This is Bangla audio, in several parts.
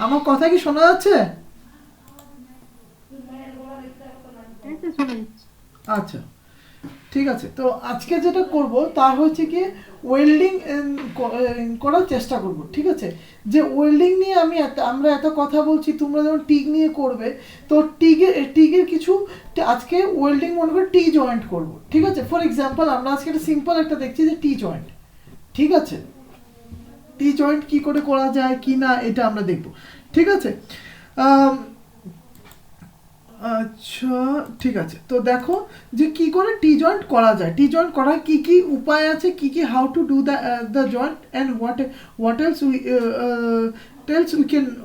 আমার কথা কি শোনা যাচ্ছে? আচ্ছা, ঠিক আছে। তো আজকে যেটা করব তা হচ্ছে কি ওয়েল্ডিং করার চেষ্টা করব, ঠিক আছে? যে ওয়েল্ডিং নিয়ে আমরা এত কথা বলছি, তোমরা যখন টিগ নিয়ে করবে, তো টিগের কিছু আজকে ওয়েল্ডিং মনে করে টি জয়েন্ট করব, ঠিক আছে? ফর এক্সাম্পল আমরা আজকে একটা সিম্পল একটা দেখছি যে টি জয়েন্ট, ঠিক আছে? টি জয়েন্ট কি করে করা যায় কি না এটা আমরা দেখব, ঠিক আছে? আম, আচ্ছা, ঠিক আছে। তো দেখো যে কি করে টি জয়েন্ট করা যায়, টি জয়েন্ট করার কি কি উপায় আছে, কি কি how to do the joint and what else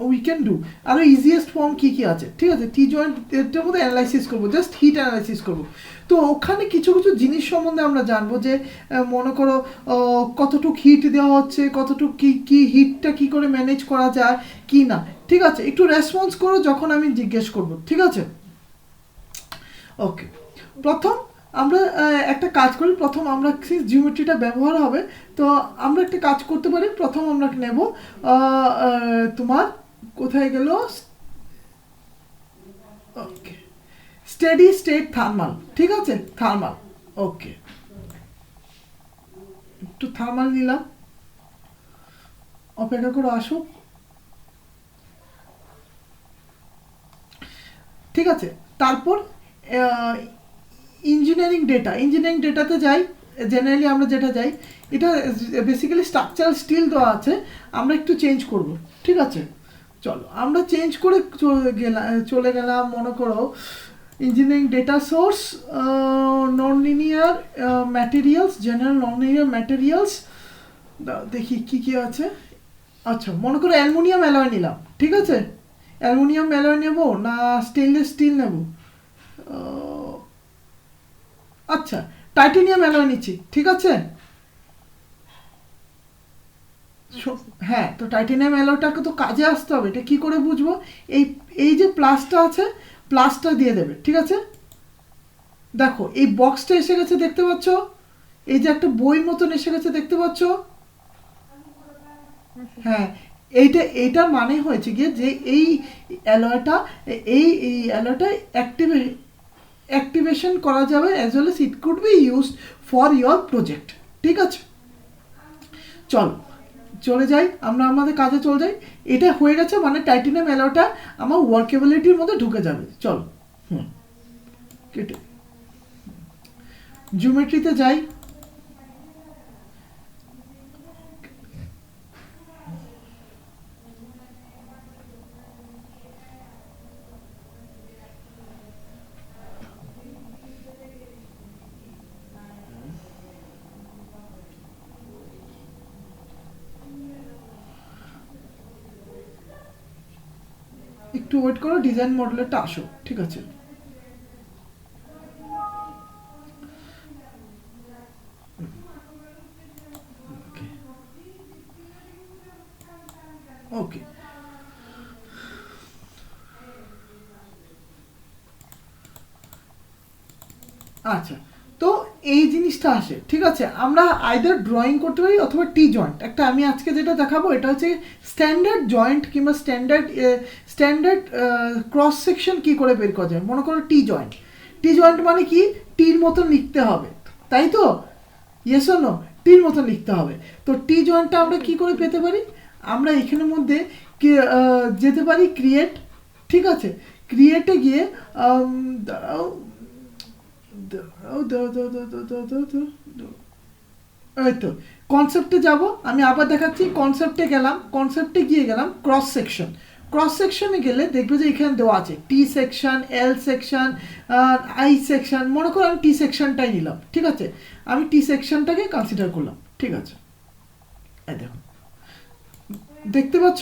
we can do, আর ইজিয়েস্ট ফর্ম কি কি আছে, ঠিক আছে? টি জয়েন্ট এটার মধ্যে অ্যানালাইসিস করবো, জাস্ট হিট অ্যানালাইসিস করবো। তো ওখানে কিছু কিছু জিনিস সম্বন্ধে আমরা জানবো যে মনে করো কতটুকু হিট দেওয়া হচ্ছে, কতটুকু কি কি হিটটা কি করে ম্যানেজ করা যায় কি না, ঠিক আছে? একটু রেসপন্স করো যখন আমি জিজ্ঞেস করবো, ঠিক আছে? ওকে, প্রথম আমরা একটা কাজ করি। প্রথম আমরা জিওমেট্রিটা ব্যবহার হবে, তো আমরা একটা কাজ করতে পারি। প্রথম আমরা নেব তোমার কোথায় গেল, ওকে, স্টেডি স্টেট থার্মাল, ঠিক আছে? থার্মাল, ওকে, একটু থার্মাল নিলাম, অপেক্ষা করে আসুক, ঠিক আছে? তারপর ইঞ্জিনিয়ারিং ডেটাতে যাই। জেনারেলি আমরা যেটা যাই, এটা বেসিক্যালি স্ট্রাকচারাল স্টিল দেওয়া আছে, আমরা একটু চেঞ্জ করব, ঠিক আছে? চলো আমরা চেঞ্জ করে চলে গেলাম, মনে করো engineering data source, non linear materials, general non linear materials, দেখি কি কি আছে। আচ্ছা, মনে করো অ্যালুমিনিয়াম অ্যালয় নিলাম, ঠিক আছে? অ্যালুমিনিয়াম অ্যালয় নেব না স্টেনলেস স্টিল নেব? আচ্ছা, টাইটেনিয়াম অ্যালয় নিচ্ছি, ঠিক আছে? হ্যাঁ, তো টাইটেনিয়াম অ্যালয়টাকে তো কাজে আসতে হবে, এটা কি করে বুঝবো? এই এই যে প্লাসটা আছে, প্লাসটা দিয়ে দেবে, ঠিক আছে? দেখো এই বক্সটা এসে গেছে, দেখতে পাচ্ছ? এই যে একটা বই মতন এসে গেছে, দেখতে পাচ্ছ? হ্যাঁ, এইটার মানে হয়েছে গিয়ে যে এই অ্যালয়টা, এই অ্যালয়টা অ্যাক্টিভেশন করা যাবে, as well as it could be used for your project, ঠিক আছে? চল চলে যাই, আমরা আমাদের কাজে চলে যাই। এটা হয়ে গেছে মানে টাইটেনিয়াম অ্যালয়টা আমার ওয়ার্কেবিলিটির মধ্যে ঢুকে যাবে। চল, হুম, কেটে জিওমেট্রিতে যাই। একটু ওয়েট করো, ডিজাইন মডেলটা আসো, ঠিক আছে? ওকে, ওকে, আচ্ছা। তো এই জিনিসটা আসে, ঠিক আছে? আমরা আইদার ড্রয়িং করতে পারি অথবা টি জয়েন্ট। একটা আমি আজকে যেটা দেখাবো এটা হচ্ছে স্ট্যান্ডার্ড জয়েন্ট কিংবা স্ট্যান্ডার্ড ক্রস সেকশন কি করে বের করা যায়। মনে করো টি জয়েন্ট, টি জয়েন্ট মানে কি, টির মতন লিখতে হবে, তাই তো? Yes or no? টির মতন লিখতে হবে। তো টি জয়েন্টটা আমরা কি করে পেতে পারি? আমরা এখানের মধ্যে যেতে পারি ক্রিয়েট, ঠিক আছে? ক্রিয়েটে গিয়ে দাঁড়াও, দাঁড়াও, দাঁড়াও, দাঁড়াও, দাঁড়াও, দাঁড়াও, দাঁড়াও, দাঁড়াও। এই তো কনসেপ্টে যাব, আমি আবার দেখাচ্ছি। কনসেপ্টে গেলাম, কনসেপ্টে গিয়ে গেলাম ক্রস সেকশন। ক্রস সেকশনে গেলে দেখবে যে এখানে দেওয়া আছে T section, L section, I section. মনে করো আমি টি সেকশনটাই নিলাম, ঠিক আছে? আমি টি সেকশনটাকে কনসিডার করলাম, ঠিক আছে? এই দেখো, দেখতে পাচ্ছ?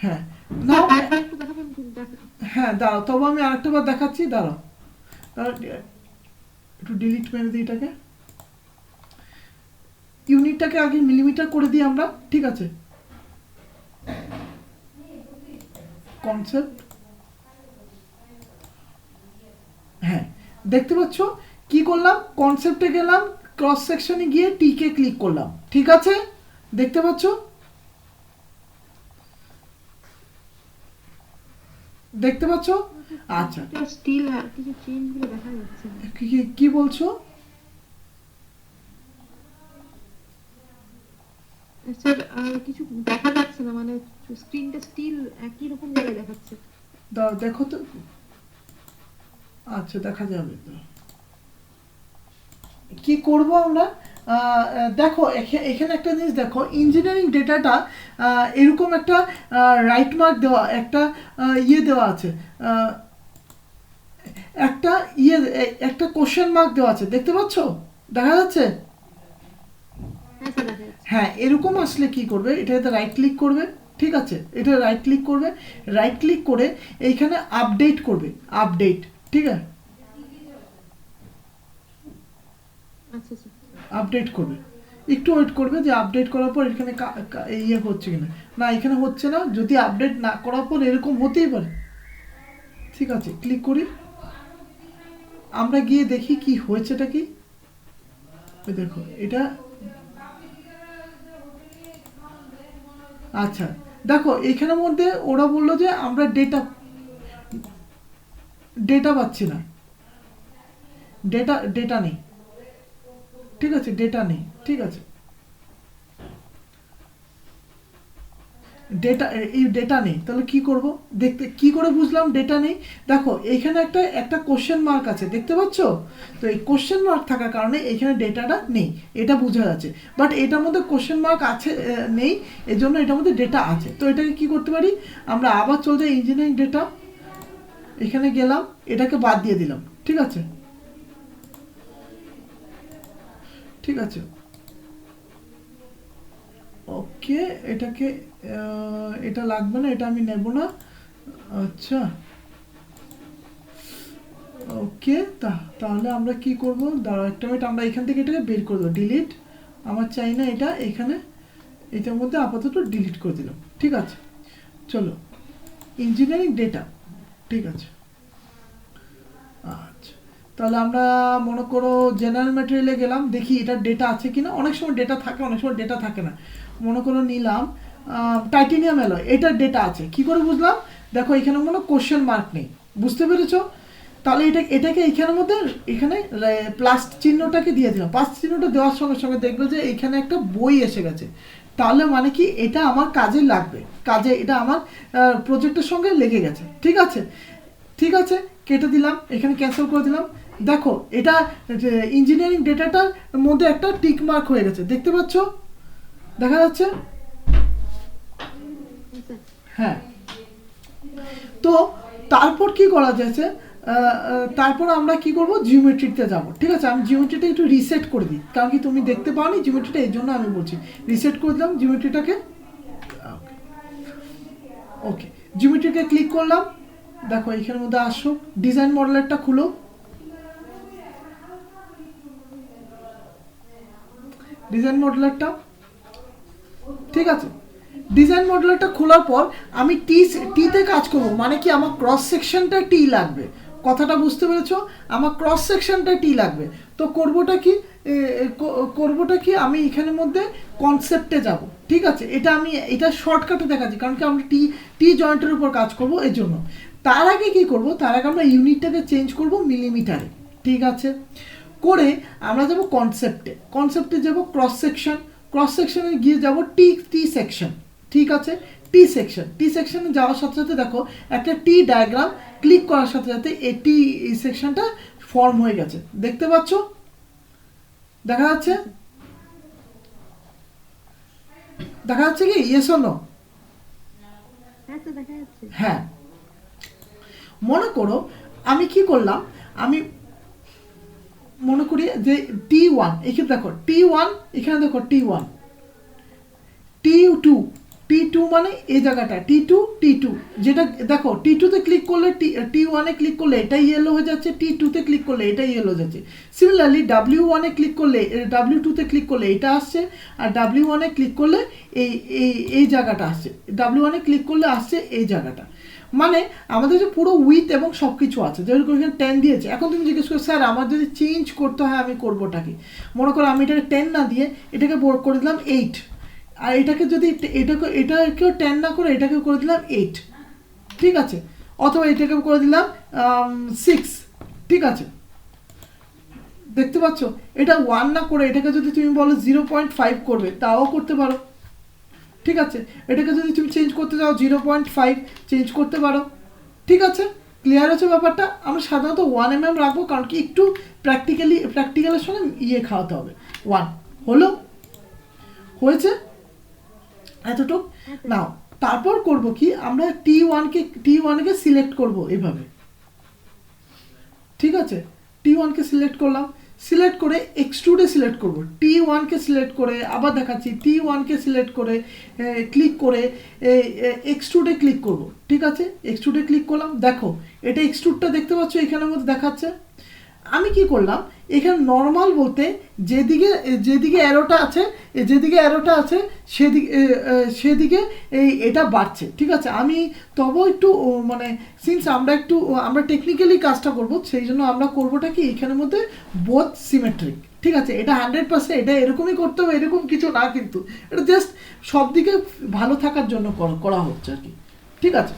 হ্যাঁ, না, হ্যাঁ, দাঁড়াও, তবে আমি আরেকটা বার দেখাচ্ছি, দাঁড়াও, দাঁড়াও, একটু ডিলিট মেরে দিই এটাকে, ইউনিটটাকে আগে মিলিমিটার করে দিই আমরা, ঠিক আছে? কনসেপ্ট, হ্যাঁ, দেখতে পাচ্ছ কি করলাম? কনসেপ্টে গেলাম, ক্রস সেকশনে গিয়ে টি কে ক্লিক করলাম, ঠিক আছে? দেখতে পাচ্ছ? দেখতে পাচ্ছ? আচ্ছা, স্টিল কিছু চেঞ্জ গুলো দেখা যাচ্ছে না। কি বলছো? স্যার কিছু দেখা যাচ্ছে না, মানে স্ক্রিনটা স্টিল একই রকম জায়গায় দেখাচ্ছে। দেখো তো। আচ্ছা, দেখা যাবে তো। কি করব আমরা? দেখো এখানে একটা জিনিস দেখো, ইঞ্জিনিয়ারিং ডেটাটা এরকম একটা রাইট মার্ক দেওয়া, একটা ইয়ে দেওয়া আছে, একটা ইয়ে, একটা কোশ্চেন মার্ক দেওয়া আছে, দেখতে পাচ্ছ? দেখা যাচ্ছে? হ্যাঁ স্যার দেখা যাচ্ছে। হ্যাঁ, এরকম আসলে কি করবে, এটাতে রাইট ক্লিক করবে। ঠিক আছে, এটা রাইট ক্লিক করবে। রাইট ক্লিক করে এইখানে আপডেট করবে, আপডেট। ঠিক আছে, আচ্ছা স্যার। আপডেট করবে। একটু ওয়েট করবে, যে আপডেট করার পর এখানে ইয়ে হচ্ছে কিনা। না, এখানে হচ্ছে না। যদি আপডেট না করার পর এরকম হতেই পারে। ঠিক আছে, ক্লিক করি, আমরা গিয়ে দেখি কি হয়েছেটা কি। দেখো এটা। আচ্ছা, দেখো এইখানের মধ্যে ওরা বললো যে আমরা ডেটা ডেটা পাচ্ছি না, ডেটা ডেটা নেই। ঠিক আছে, ডেটা নেই। ঠিক আছে, ডেটা, এই ডেটা নেই, তাহলে কি করব? দেখতে কি করে বুঝলাম ডেটা নেই? দেখো এইখানে একটা একটা কোশ্চেন মার্ক আছে, দেখতে পাচ্ছ? তো এই কোশ্চেন মার্ক থাকার কারণে এখানে ডেটাটা নেই, এটা বোঝা যাচ্ছে। বাট এটার মধ্যে কোশ্চেন মার্ক আছে, নেই, এর জন্য এটার মধ্যে ডেটা আছে। তো এটাকে কি করতে পারি আমরা? আবার চলতে ইঞ্জিনিয়ারিং ডেটা, এখানে গেলাম, এটাকে বাদ দিয়ে দিলাম। ঠিক আছে, ঠিক আছে, ওকে। এটাকে এটা লাগবে না, এটা আমি নেব না। আচ্ছা, ওকে। তাহলে আমরা কি করব? দাঁড়াও একটা মিনিট, আমরা এখান থেকে এটাকে বের করে দেবো, ডিলিট। আমার চাই না এটা, এখানে এটার মধ্যে আপাতত ডিলিট করে দিলাম। ঠিক আছে, চলো ইঞ্জিনিয়ারিং ডেটা। ঠিক আছে, আচ্ছা। তাহলে আমরা মনে করো জেনারেল ম্যাটেরিয়ালে গেলাম, দেখি এটা ডেটা আছে কিনা। অনেক সময় ডেটা থাকে, অনেক সময় ডেটা থাকে না। মনে করো নিলাম টাইটেনিয়াম অ্যালয়, এটার ডেটা আছে। কি করে বুঝলাম? দেখো এখানে কোনো কোশ্চেন মার্ক নেই, বুঝতে পেরেছো? তাহলে এটাকে এইখানের মধ্যে, এখানে প্লাস চিহ্নটাকে দিয়ে দিলাম। প্লাস চিহ্নটা দেওয়ার সঙ্গে সঙ্গে দেখবে যে এখানে একটা বই এসে গেছে। তাহলে মানে কি, এটা আমার কাজে লাগবে, কাজে এটা আমার প্রজেক্টের সঙ্গে লেগে গেছে। ঠিক আছে, ঠিক আছে, কেটে দিলাম, এখানে ক্যান্সেল করে দিলাম। দেখো এটা ইঞ্জিনিয়ারিং ডেটাটার মধ্যে একটা টিক মার্ক হয়ে গেছে, দেখতে পাচ্ছ? দেখা যাচ্ছে? হ্যাঁ স্যার। হ্যাঁ। তো তারপর কি করা যাচ্ছে? তারপর আমরা কি করব? জিওমেট্রিতে যাব। ঠিক আছে, আমি জিওমেট্রিটা একটু রিসেট করে দিই, কারণ কি তুমি দেখতে পাওনি জিওমেট্রিটা, এই জন্য আমি বলছি। রিসেট করে দিলাম জিওমেট্রিটাকে। ওকে, জিওমেট্রিকে ক্লিক করলাম। দেখো এখানের মধ্যে আসো, ডিজাইন মডেলারটা খুলো। ডিজাইন মডেলারটা, ঠিক আছে। ডিজাইন মডেলারটা খোলার পর আমি টিতে কাজ করব, মানে কি আমার ক্রস সেকশনটা টি লাগবে। কথাটা বুঝতে পেরেছো? আমার ক্রস সেকশনটা টি লাগবে। তো করবোটা কি, করবোটা কি, আমি এখানের মধ্যে কনসেপ্টে যাব। ঠিক আছে, এটা শর্টকাটে দেখাচ্ছি, কারণ কি আমরা টি জয়েন্টের উপর কাজ করব, এর জন্য। তার আগে কি করব? তার আগে আমরা ইউনিটটাকে চেঞ্জ করব মিলিমিটারে। ঠিক আছে, করে আমরা যাব কনসেপ্টে। কনসেপ্টে যাব ক্রস সেকশন। ক্রস সেকশনে গিয়ে যাব টি সেকশন। ঠিক আছে, টি সেকশনে যাওয়ার সাথে সাথে দেখো একটা টি ডায়াগ্রাম ক্লিক করার সাথে সাথে এই সেকশনটা ফর্ম হয়ে গেছে, দেখতে পাচ্ছ? দেখা যাচ্ছে? দেখা যাচ্ছে কি? Yes or no? হ্যাঁ স্যার দেখা যাচ্ছে। হ্যাঁ। মনে করো আমি কি করলাম, আমি মনে করি যে T1, এখানে দেখো T1, এখানে দেখো T1, T2, T2 মানে এই জায়গাটা T2, যেটা দেখো T2 তে ক্লিক করলে T1 এ ক্লিক করলে এটা ইয়েলো হয়ে যাচ্ছে, T2 তে ক্লিক করলে এটা ইয়েলো হয়ে যাচ্ছে। সিমিলারলি W1 এ ক্লিক করলে, W2 তে ক্লিক করলে এটা আসছে, আর W1 এ ক্লিক করলে এই এই এই জায়গাটা আসছে, W1 এ ক্লিক করলে আসছে এই জায়গাটা। মানে আমাদের যে পুরো উইথ এবং সব কিছু আছে, যেরকম এখানে 10 দিয়েছে। এখন তুমি জিজ্ঞেস করো স্যার আমার যদি চেঞ্জ করতে হয় আমি করবোটা কি? মনে করো আমি এটাকে 10 না দিয়ে এটাকে করে দিলাম 8, আর এটাকে যদি এটাকেও 10 না করে এটাকে করে দিলাম 8। ঠিক আছে, অথবা এটাকে করে দিলাম 6, ঠিক আছে। দেখতে পাচ্ছ এটা 1 না করে এটাকে যদি তুমি বলো 0.5 করবে তাও করতে পারো, ঠিক আছে। এটাকে যদি তুমি চেঞ্জ করতে চাও 0.5 চেঞ্জ করতে পারো, ঠিক আছে। ক্লিয়ার আছে ব্যাপারটা? আমরা সাধারণত 1 mm রাখবো, কারণ কি একটু প্র্যাকটিক্যালের সঙ্গে খাওয়াতে হবে। 1 হলো, হয়েছে এতটুক। নাও তারপর করব কি, আমরা T1 কে সিলেক্ট করব এভাবে, ঠিক আছে। T1 কে সিলেক্ট করলাম, সিলেক্ট করে এক্সট্রুডে সিলেক্ট করব। T1 কে সিলেক্ট করে আবার দেখাচ্ছি, T1 কে সিলেক্ট করে ক্লিক করে এক্সট্রুডে ক্লিক করব, ঠিক আছে। এক্সট্রুডে ক্লিক করলাম, দেখো এটা এক্সট্রুডটা দেখতে পাচ্ছ এখানের মধ্যে দেখাচ্ছে। আমি কি করলাম, এখানে নর্মাল বলতে যেদিকে অ্যারোটা আছে সেদিকে এটা বাড়ছে, ঠিক আছে। আমি তবু একটু মানে সিন্স আমরা টেকনিক্যালি কাজটা করব, সেই জন্য আমরা করবোটা কি এখানের মধ্যে বোথ সিমেট্রিক, ঠিক আছে। এটা 100% এটা এরকমই করতে হবে এরকম কিছু না, কিন্তু এটা জাস্ট সব দিকে ভালো থাকার জন্য করা হচ্ছে আর কি, ঠিক আছে।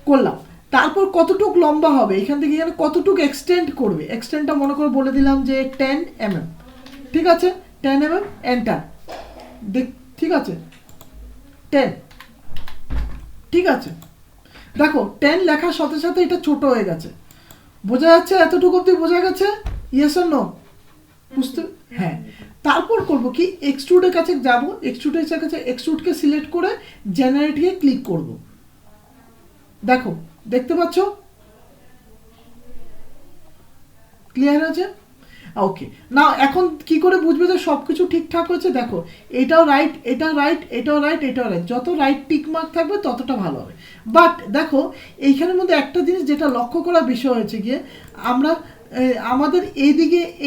করলাম, তারপর কতটুক লম্বা হবে এখান থেকে এখানে কতটুক এক্সটেন্ড করবে, এক্সটেন্ডটা মনে করে বলে দিলাম যে 10 mm, ঠিক আছে। 10 mm এন্টার, ঠিক আছে 10, ঠিক আছে। দেখো 10 লেখার সাথে সাথে এটা ছোট হয়ে গেছে, বোঝা যাচ্ছে? এতটুকু অব্দি বোঝা গেছে? Yes or no? বুঝতে, হ্যাঁ। তারপর করব কি, এক্সট্রুডের কাছে যাব, এক্সট্রুডকে সিলেক্ট করে জেনারেটকে ক্লিক করব। দেখো দেখতে পাচ্ছ? ক্লিয়ার আছে? ওকে। না এখন কি করে বুঝবে যে সব কিছু ঠিকঠাক হয়েছে? দেখো এটাও রাইট, এটাও রাইট, এটাও রাইট, এটাও রাইট, যত রাইট টিক মার্ক থাকবে ততটা ভালো হবে। বাট দেখো এইখানের মধ্যে একটা জিনিস যেটা লক্ষ্য করার বিষয় হয়েছে গিয়ে, আমরা আমাদের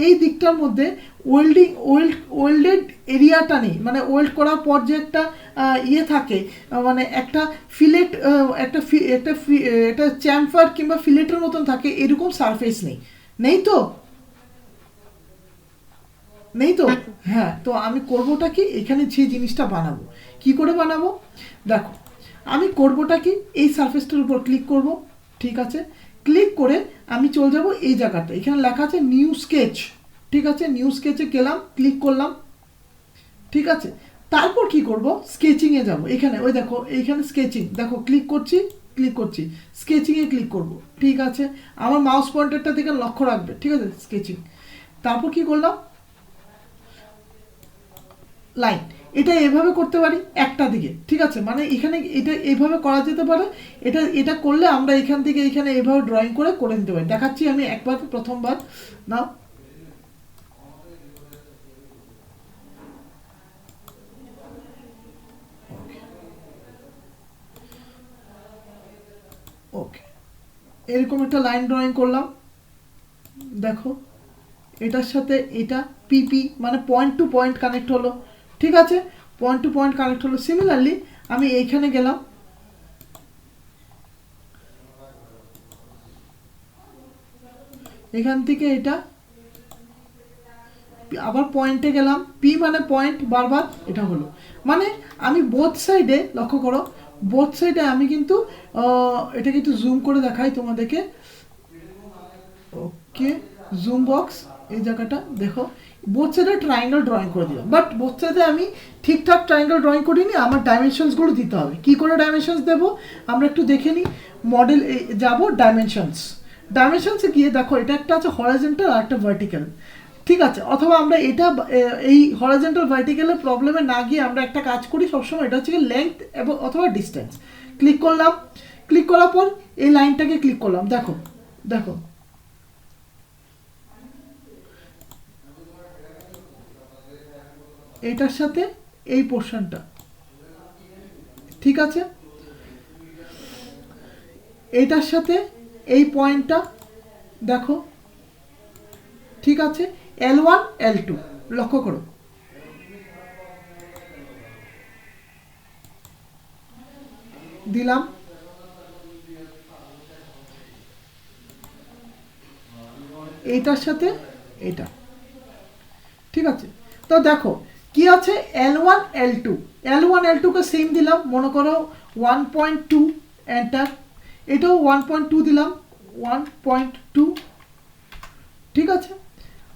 এই দিকটার মধ্যে ওয়েল্ডেড এরিয়াটা নেই, মানে ওয়েল্ড করার পর যে একটা থাকে, মানে একটা ফিলেট, একটা চ্যাম্পার কিংবা ফিলেটের মতন থাকে, এরকম সারফেস নেই তো? নেই তো? হ্যাঁ, তো আমি করবোটা কি, এখানে যে জিনিসটা বানাবো, কি করে বানাবো দেখো। আমি করবোটা কি, এই সারফেসটার উপর ক্লিক করব, ঠিক আছে। ক্লিক করে আমি চলে যাব এই জায়গাটা, এখানে লেখা আছে নিউ স্কেচ, ঠিক আছে। নিউ স্কেচে গেলাম, ক্লিক করলাম, ঠিক আছে। তারপর কি করব, স্কেচিংয়ে যাব, এখানে ওই দেখো এইখানে স্কেচিং, দেখো ক্লিক করছি স্কেচিংয়ে ক্লিক করব, ঠিক আছে। আমার মাউস পয়েন্টারটা দিকে লক্ষ্য রাখবে, ঠিক আছে। স্কেচিং, তারপর কি করলাম, লাইন, এটা এভাবে করতে পারি একটা দিকে, ঠিক আছে। মানে এখানে এটা এইভাবে করা যেতে পারে। এটা করলে আমরা এখান থেকে এখানে এইভাবে ড্রয়িং করে নিতে পারি। দেখাচ্ছি আমি একবার, প্রথমবার নাও। ওকে, এরকম একটা লাইন ড্রয়িং করলাম, দেখো এটার সাথে এটা পিপি মানে পয়েন্ট টু পয়েন্ট কানেক্ট হলো, ঠিক আছে। পয়েন্ট টু পয়েন্ট কানেক্ট হলো। সিমিলারলি আমি এইখানে গেলাম, এখান থেকে এটা আবার পয়েন্টে গেলাম, পি মানে পয়েন্ট, বারবার এটা হলো। মানে আমি বোথ সাইডে, লক্ষ্য করো বোথ সাইডে আমি কিন্তু এটাকে একটু জুম করে দেখাই তোমাদেরকে। ওকে, জুম বক্স, এই জায়গাটা দেখো, বোথ সাইডে ট্রায়াঙ্গেল ড্রয়িং করে দিলাম। বাট বোথ সাইডে আমি ঠিকঠাক ট্রায়াঙ্গেল ড্রয়িং করিনি, আমার ডাইমেনশনসগুলো দিতে হবে। কি করে ডাইমেনশনস দেবো আমরা একটু দেখে নিই। মডেল যাব, ডাইমেনশনসে গিয়ে দেখো এটা একটা আছে হরাইজন্টাল আর একটা ভার্টিক্যাল, ঠিক আছে। অথবা আমরা এটা এই হরাইজন্টাল ভার্টিক্যালের প্রবলেমে না গিয়ে আমরা একটা কাজ করি সবসময়, এটা হচ্ছে লেংথ এবং অথবা ডিস্টেন্স। ক্লিক করলাম, ক্লিক করার পর এই লাইনটাকে ক্লিক করলাম, দেখো দেখো এইটার সাথে এই পোর্শনটা, ঠিক আছে। এইটার সাথে এই পয়েন্টটা দেখো, ঠিক আছে। L1 L2 লক্ষ্য করো, দিলাম, এইটার সাথে এটা, ঠিক আছে। তো দেখো কি আছে, L1 L2 কে সেম দিলাম, মনে করো 1.2 এন্টার। এটাও 1.2 দিলাম, 1.2, ঠিক আছে।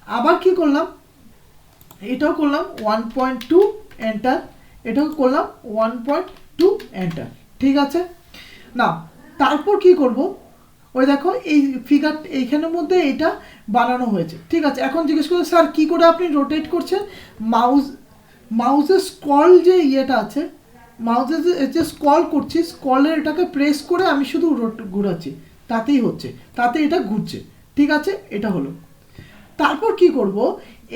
আবার কি করলাম, এটাও করলাম 1.2 এন্টার, এটাও করলাম 1.2 এন্টার, ঠিক আছে। না তারপর কি করব, ওই দেখো এই ফিগার এইখানের মধ্যে এটা বানানো হয়েছে, ঠিক আছে। এখন জিজ্ঞেস করছে স্যার কি করে আপনি রোটেট করছেন, মাউসের স্ক্রল যে ইয়েটা আছে, মাউসের যে স্ক্রল করছি, স্ক্রলের এটাকে প্রেস করে আমি শুধু ঘোরাচ্ছি, তাতেই হচ্ছে, তাতে এটা ঘুরছে, ঠিক আছে। এটা হলো। তারপর কি করব,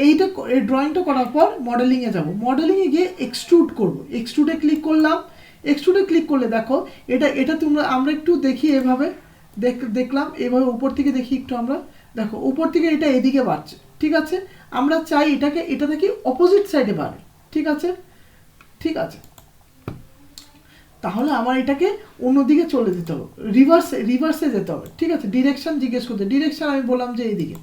এইটা এই ড্রয়িংটা করার পর মডেলিংয়ে যাব, মডেলিংয়ে গিয়ে এক্সট্রুড করব, এক্সট্রুডে ক্লিক করলাম। এক্সট্রুডে ক্লিক করলে দেখো এটা এটা আমরা একটু দেখি এভাবে, দেখলাম এভাবে উপর থেকে দেখি একটু আমরা, দেখো উপর থেকে এটা এদিকে বাড়ছে, ঠিক আছে। আমরা চাই এটা থেকে অপোজিট সাইডে বাড়ে, ঠিক আছে, ঠিক আছে। তাহলে আমার এটাকে অন্যদিকে চলে যেতে হবে, রিভার্সে যেতে হবে, ঠিক আছে। ডিরেকশন জিজ্ঞেস করতে, ডিরেকশন আমি বললাম যে এইদিকে।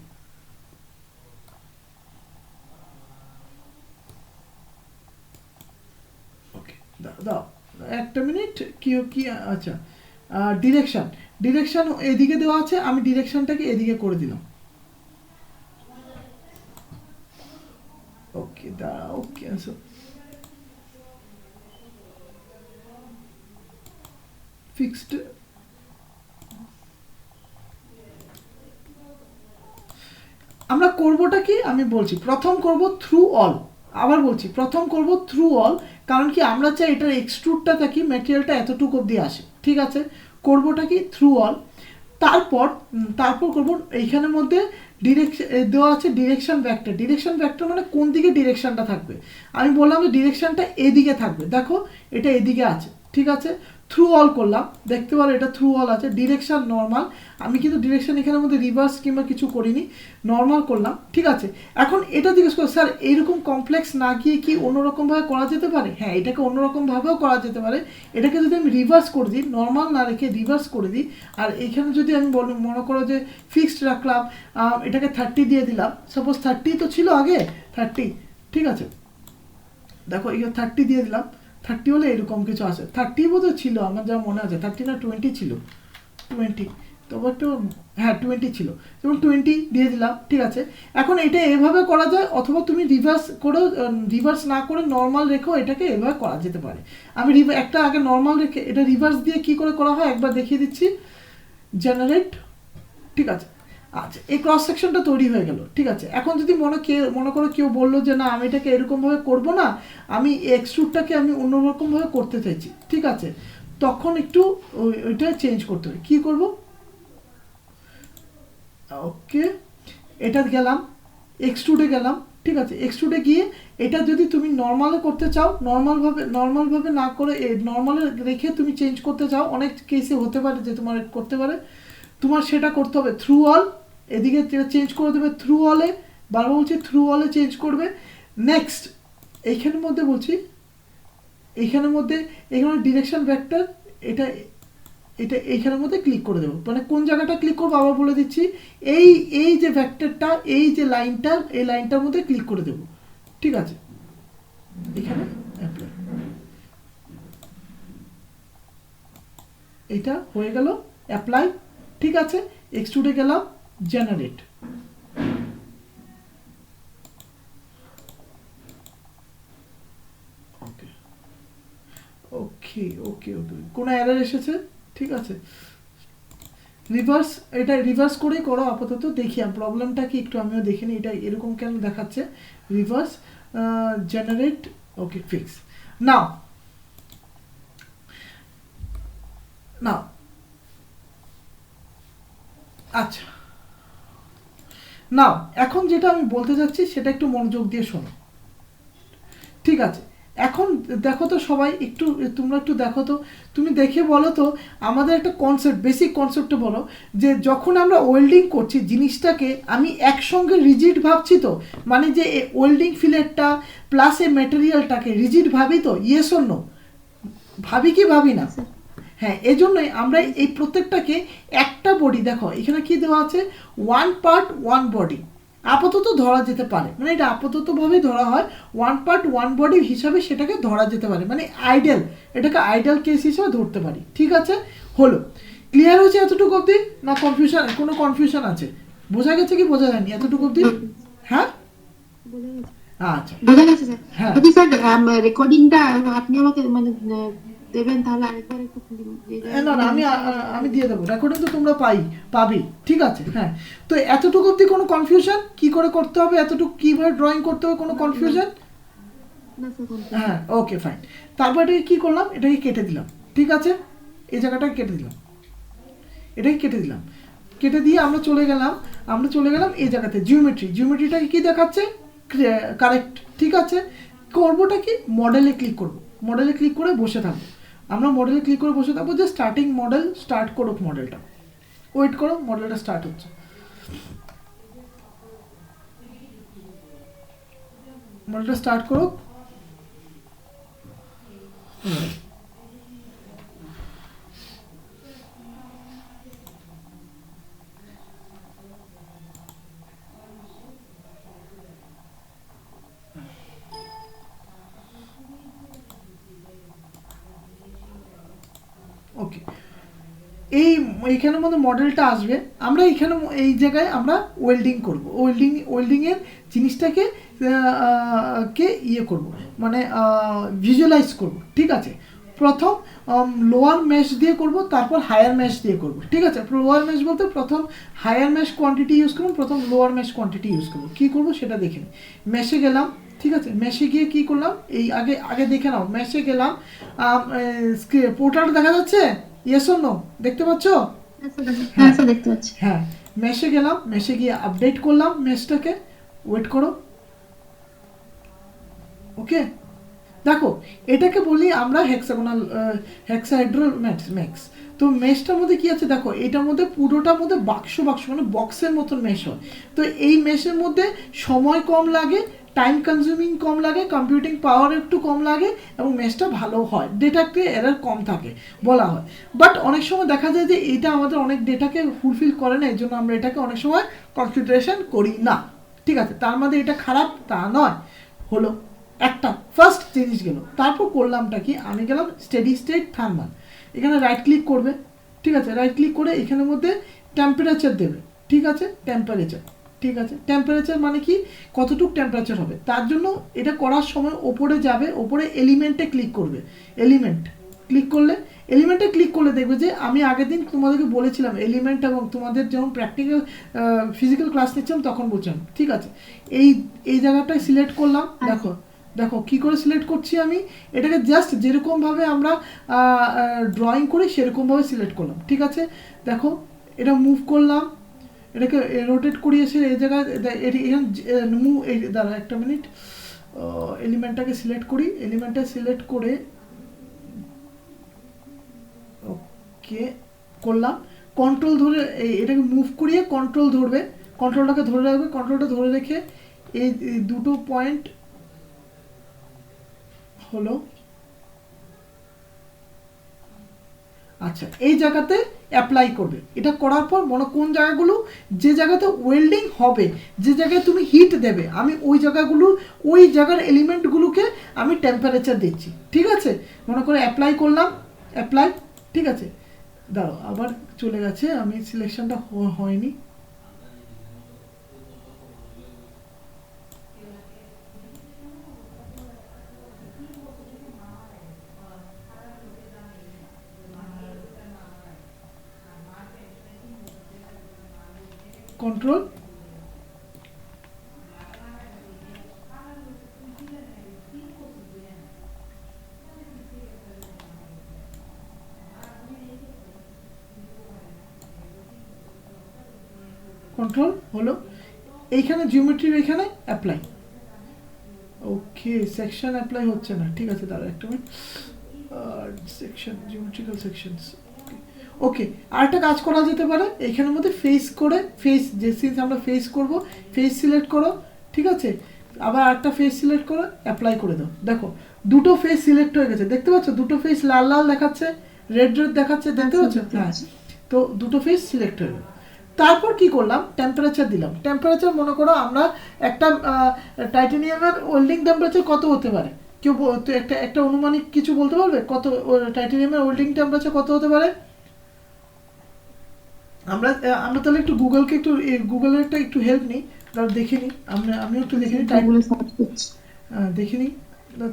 ওকে দাও একটা মিনিট, কি আচ্ছা, ডিরেকশন এদিকে দেওয়া আছে, আমি ডিরেকশনটাকে এদিকে করে দিলাম। ওকে দাঁড়াও, ক্যান্সেল, ফিক্সড। আমরা করবোটা কি আমি বলছি, প্রথম করব থ্রু অল, আবার বলছি প্রথম করব থ্রু অল, কারণ কি আমরা চাই এটার এক্সট্রুডটা থাকি ম্যাটেরিয়ালটা এতটুকু অবধি আসে, ঠিক আছে। করবোটা কি থ্রু অল। তারপর করব এইখানের মধ্যে ডিরেকশন দেওয়া আছে, ডিরেকশন ভেক্টর, ডিরেকশন ভেক্টর মানে কোন দিকে ডিরেকশনটা থাকবে, আমি বললাম যে ডিরেকশনটা এদিকে থাকবে, দেখো এটা এদিকে আছে, ঠিক আছে। থ্রু অল করলাম, দেখতে পারো এটা থ্রু অল আছে। ডিরেকশন নর্মাল, আমি কিন্তু ডিরেকশন এখানের মধ্যে রিভার্স কিংবা কিছু করিনি, নর্মাল করলাম, ঠিক আছে। এখন এটা জিজ্ঞেস করো স্যার এইরকম কমপ্লেক্স না গিয়ে কি অন্যরকমভাবে করা যেতে পারে, হ্যাঁ এটাকে অন্যরকমভাবেও করা যেতে পারে। এটাকে যদি আমি রিভার্স করে দিই, নর্মাল না রেখে রিভার্স করে দিই, আর এইখানে যদি আমি মনে করো যে ফিক্সড রাখলাম, এটাকে 30 দিয়ে দিলাম, সাপোজ 30 তো ছিল আগে 30, ঠিক আছে। দেখো এখানে 30 দিয়ে দিলাম, 30 হলে এরকম কিছু আছে, 30 বোধহয় ছিল আমার যা মনে আছে, 30 না 20 ছিল, 20, তবে একটু, হ্যাঁ 20 ছিল, যেমন 20 দিয়ে দিলাম, ঠিক আছে। এখন এটা এভাবে করা যায়, অথবা তুমি রিভার্স করে, রিভার্স না করে নর্মাল রেখেও এটাকে এভাবে করা যেতে পারে। আমি একটা আগে নর্মাল রেখে এটা রিভার্স দিয়ে কি করে করা হয় একবার দেখিয়ে দিচ্ছি, জেনারেট, ঠিক আছে। আচ্ছা এই ক্রস সেকশনটা তৈরি হয়ে গেল, ঠিক আছে। এখন যদি মনে করো কেউ বললো যে না আমি এটাকে এরকমভাবে করবো না, আমি এক্সট্রুডটাকে আমি অন্যরকমভাবে করতে চাইছি, ঠিক আছে, তখন একটু ওইটা চেঞ্জ করতে হবে। কী করবো, ওকে এটা গেলাম, এক্সট্রুডে গেলাম, ঠিক আছে। এক্সট্রুডে গিয়ে এটা যদি তুমি নর্মালে করতে চাও, নর্মালভাবে না করে নর্মালে রেখে তুমি চেঞ্জ করতে চাও, অনেক কেসে হতে পারে যে তোমার করতে পারে, তোমার সেটা করতে হবে থ্রু অল, এদিকে চেঞ্জ করে দেবে থ্রু অলে, বারবার বলছি থ্রু অলে চেঞ্জ করবে। নেক্সট এইখানের মধ্যে বলছি, এইখানের মধ্যে এখানে ডিরেকশন ভেক্টর, এটা এটা এইখানের মধ্যে ক্লিক করে দেবো, মানে কোন জায়গাটা ক্লিক করবো আবার বলে দিচ্ছি, এই যে ভেক্টরটা, এই যে লাইনটা, এই লাইনটার মধ্যে ক্লিক করে দেবো, ঠিক আছে। এখানে অ্যাপ্লাই, এটা হয়ে গেল অ্যাপ্লাই, ঠিক আছে। এক্সট্রুডে গেলাম, জেনারেট, ওকে ওকে ওকে ওকে, কোনো এরর এসেছে, ঠিক আছে। রিভার্স, এটা রিভার্স করেই করো আপাতত, দেখি প্রবলেমটা কি একটু আমিও দেখিনি, এটা এরকম কেন দেখাচ্ছে। রিভার্স, জেনারেট, ওকে ফিক্স। নাও নাও আচ্ছা, নাও এখন যেটা আমি বলতে চাচ্ছি সেটা একটু মনোযোগ দিয়ে শোনো, ঠিক আছে। এখন দেখো তো সবাই একটু, তোমরা একটু দেখো তো, তুমি দেখে বলো তো আমাদের একটা কনসেপ্ট, বেসিক কনসেপ্টটা বলো, যে যখন আমরা ওয়েল্ডিং করছি জিনিসটাকে আমি একসঙ্গে রিজিড ভাবছি তো, মানে যে ওয়েল্ডিং ফিলেটটা প্লাস এই ম্যাটেরিয়ালটাকে রিজিড ভাবি তো, ইয়েস অর নো, ভাবি কি ভাবি না, হ্যাঁ এজন্যই আমরা এই প্রত্যেকটাকে একটা বডি, দেখো এখানে কি দেওয়া আছে, ওয়ান পার্ট ওয়ান বডি আপাতত ধরা যেতে পারে, মানে এটা আপাততভাবে ধরা হয়, ওয়ান পার্ট ওয়ান বডি হিসাবে সেটাকে ধরা যেতে পারে, মানে আইডেল, এটাকে আইডেল কেস হিসাবে ধরতে পারি, ঠিক আছে। হলো ক্লিয়ার হয়েছে এতটুকু অবধি, না কনফিউশন, কোনো কনফিউশন আছে? বোঝা গেছে কি বোঝা যায়নি এতটুকু অবধি? হ্যাঁ বোঝা গেছে, আচ্ছা বোঝা গেছে স্যার। হ্যাঁ যদি স্যার রেকর্ডিংটা আপনি আমাকে মানে দেবেন, তাহলে আরেকবার একটু না না আমি আমি দিয়ে দেবো, রেকর্ডিং তো তোমরা পাবি, ঠিক আছে। হ্যাঁ, তো এতটুকু অবধি কোনো কনফিউশন কি করে করতে হবে, এতটুকু কীভাবে ড্রয়িং করতে হবে, কোনো কনফিউশন? না স্যার হ্যাঁ ওকে ফাইন। তারপর এটাকে কী করলাম, এটাকে কেটে দিলাম, ঠিক আছে, এই জায়গাটাকে কেটে দিলাম, এটাকে কেটে দিলাম, কেটে দিয়ে আমরা চলে গেলাম এই জায়গাতে জিওমেট্রিটাকে কি দেখাচ্ছে, কারেক্ট, ঠিক আছে। করবোটা কি, মডেলে ক্লিক করব, মডেলে ক্লিক করে বসে থাকবো, আমরা মডেলে ক্লিক করে বসে থাকবো যে স্টার্টিং মডেল স্টার্ট করুক, মডেলটা ওয়েট করো, মডেলটা স্টার্ট হচ্ছে, মডেলটা স্টার্ট করুক। ওকে, এইখানের মধ্যে মডেলটা আসবে, আমরা এইখানে এই জায়গায় আমরা ওয়েল্ডিং করব, ওয়েল্ডিংয়ের জিনিসটাকে ইয়ে করব, মানে ভিজুয়ালাইজ করব, ঠিক আছে। প্রথম লোয়ার মেশ দিয়ে করব, তারপর হায়ার মেশ দিয়ে করব, ঠিক আছে। লোয়ার মেশ বলতে প্রথম হায়ার মেশ কোয়ান্টিটি ইউজ করব, প্রথম লোয়ার মেশ কোয়ান্টিটি ইউজ করব, কী করবো সেটা দেখে নিই। মেশে গেলাম, ঠিক আছে, মেশে গিয়ে কী করলাম, এই আগে দেখে নাও, মেশে গেলাম, পোর্টালটা দেখা যাচ্ছে, ইয়েস অর নো, দেখতে পাচ্ছ? হ্যাঁ স্যার দেখতে পাচ্ছি। হ্যাঁ, মেশে গেলাম, মেশে গিয়ে আপডেট করলাম মেশটাকে, ওয়েট করো, ওকে। দেখো এটাকে বলি আমরা হেক্সাগোনাল হেক্সাহেড্রাল ম্যাক্স। তো মেশটার মধ্যে কি আছে দেখো, এটার মধ্যে পুরোটার মধ্যে বাক্স মানে বক্সের মতন মেশ হয়। তো এই মেশের মধ্যে সময় কম লাগে, টাইম কনজিউমিং কম লাগে, কম্পিউটিং পাওয়ার একটু কম লাগে, এবং মেশটা ভালো হয়, ডেটাতে এরর কম থাকে বলা হয়। বাট অনেক সময় দেখা যায় যে এটা আমাদের অনেক ডেটাকে ফুলফিল করে না, এই জন্য আমরা এটাকে অনেক সময় কনসিডারেশন করি না, ঠিক আছে। তার মধ্যে এটা খারাপ তা নয়, হলো একটা ফার্স্ট জিনিস গেল। তারপর করলামটা কি, আমি গেলাম স্টেডি স্টেট থার্মাল, এখানে রাইট ক্লিক করবে, ঠিক আছে, রাইট ক্লিক করে এখানের মধ্যে টেম্পারেচার দেবে, ঠিক আছে, টেম্পারেচার, ঠিক আছে। টেম্পারেচার মানে কি, কতটুকু টেম্পারেচার হবে, তার জন্য এটা করার সময় ওপরে যাবে, ওপরে এলিমেন্টে ক্লিক করবে, এলিমেন্টে ক্লিক করলে দেখবে যে আমি আগের দিন তোমাদেরকে বলেছিলাম এলিমেন্ট, এবং তোমাদের যখন প্র্যাকটিক্যাল ফিজিক্যাল ক্লাস নিচ্ছিলাম তখন বলছিলাম, ঠিক আছে। এই জায়গাটায় সিলেক্ট করলাম, দেখো কি করে সিলেক্ট করছি আমি, এটাকে জাস্ট যেরকমভাবে আমরা ড্রয়িং করি সেরকমভাবে সিলেক্ট করলাম, ঠিক আছে। দেখো এটা মুভ করলাম, এটাকে রোটেট করিয়ে এসে এই জায়গায় দাঁড়া একটা মিনিট, এলিমেন্টটাকে সিলেক্ট করি, এলিমেন্টটা সিলেক্ট করে ওকে করলাম, কন্ট্রোল ধরে এটাকে মুভ করিয়ে কন্ট্রোল ধরবে, কন্ট্রোলটাকে ধরে রাখবে, কন্ট্রোলটা ধরে রেখে এই দুটো পয়েন্ট হলো, আচ্ছা এই জায়গাতে অ্যাপ্লাই করবে। এটা করার পর মনে কোন জায়গাগুলো, যে জায়গাতে ওয়েল্ডিং হবে, যে জায়গায় তুমি হিট দেবে, আমি ওই জায়গার এলিমেন্টগুলোকে আমি টেম্পারেচার দিচ্ছি, ঠিক আছে। মনে করে অ্যাপ্লাই করলাম, অ্যাপ্লাই, ঠিক আছে। দাঁড়াও আবার চলে গেছে, আমি সিলেকশনটা হয়নি, কন্ট্রোল, কন্ট্রোল হলো, এইখানে জিওমেট্রির এখানে অ্যাপ্লাই, ওকে সেকশন অ্যাপ্লাই হচ্ছে না, ঠিক আছে দাঁড়া একটা মিনিট, সেকশন জিওমেট্রিক্যাল সেকশনস, ওকে। আরেকটা কাজ করা যেতে পারে, এইখানের মধ্যে ফেস যে সিন্স আমরা ফেস করব, ফেস সিলেক্ট করো, ঠিক আছে, আবার আরেকটা ফেস সিলেক্ট করো, অ্যাপ্লাই করে দাও। দেখো দুটো ফেস সিলেক্ট হয়ে গেছে, দেখতে পাচ্ছ দুটো ফেস লাল লাল দেখাচ্ছে, রেড দেখাচ্ছে, দেখতে পাচ্ছ? হ্যাঁ, তো দুটো ফেস সিলেক্ট হয়ে গেল। তারপর কি করলাম, টেম্পারেচার দিলাম, টেম্পারেচার মনে করো আমরা একটা টাইটানিয়ামের ওয়েল্ডিং টেম্পারেচার কত হতে পারে, কেউ একটা অনুমানিক কিছু বলতে পারবে, কত টাইটানিয়ামের ওয়েল্ডিং টেম্পারেচার কত হতে পারে? আমরা আমরা তাহলে একটু গুগলকে একটু গুগলের একটু হেল্প নিই, তাহলে দেখে নিই আমিও একটু দেখে নিই গুগলে সার্চ করছি। দেখে নিই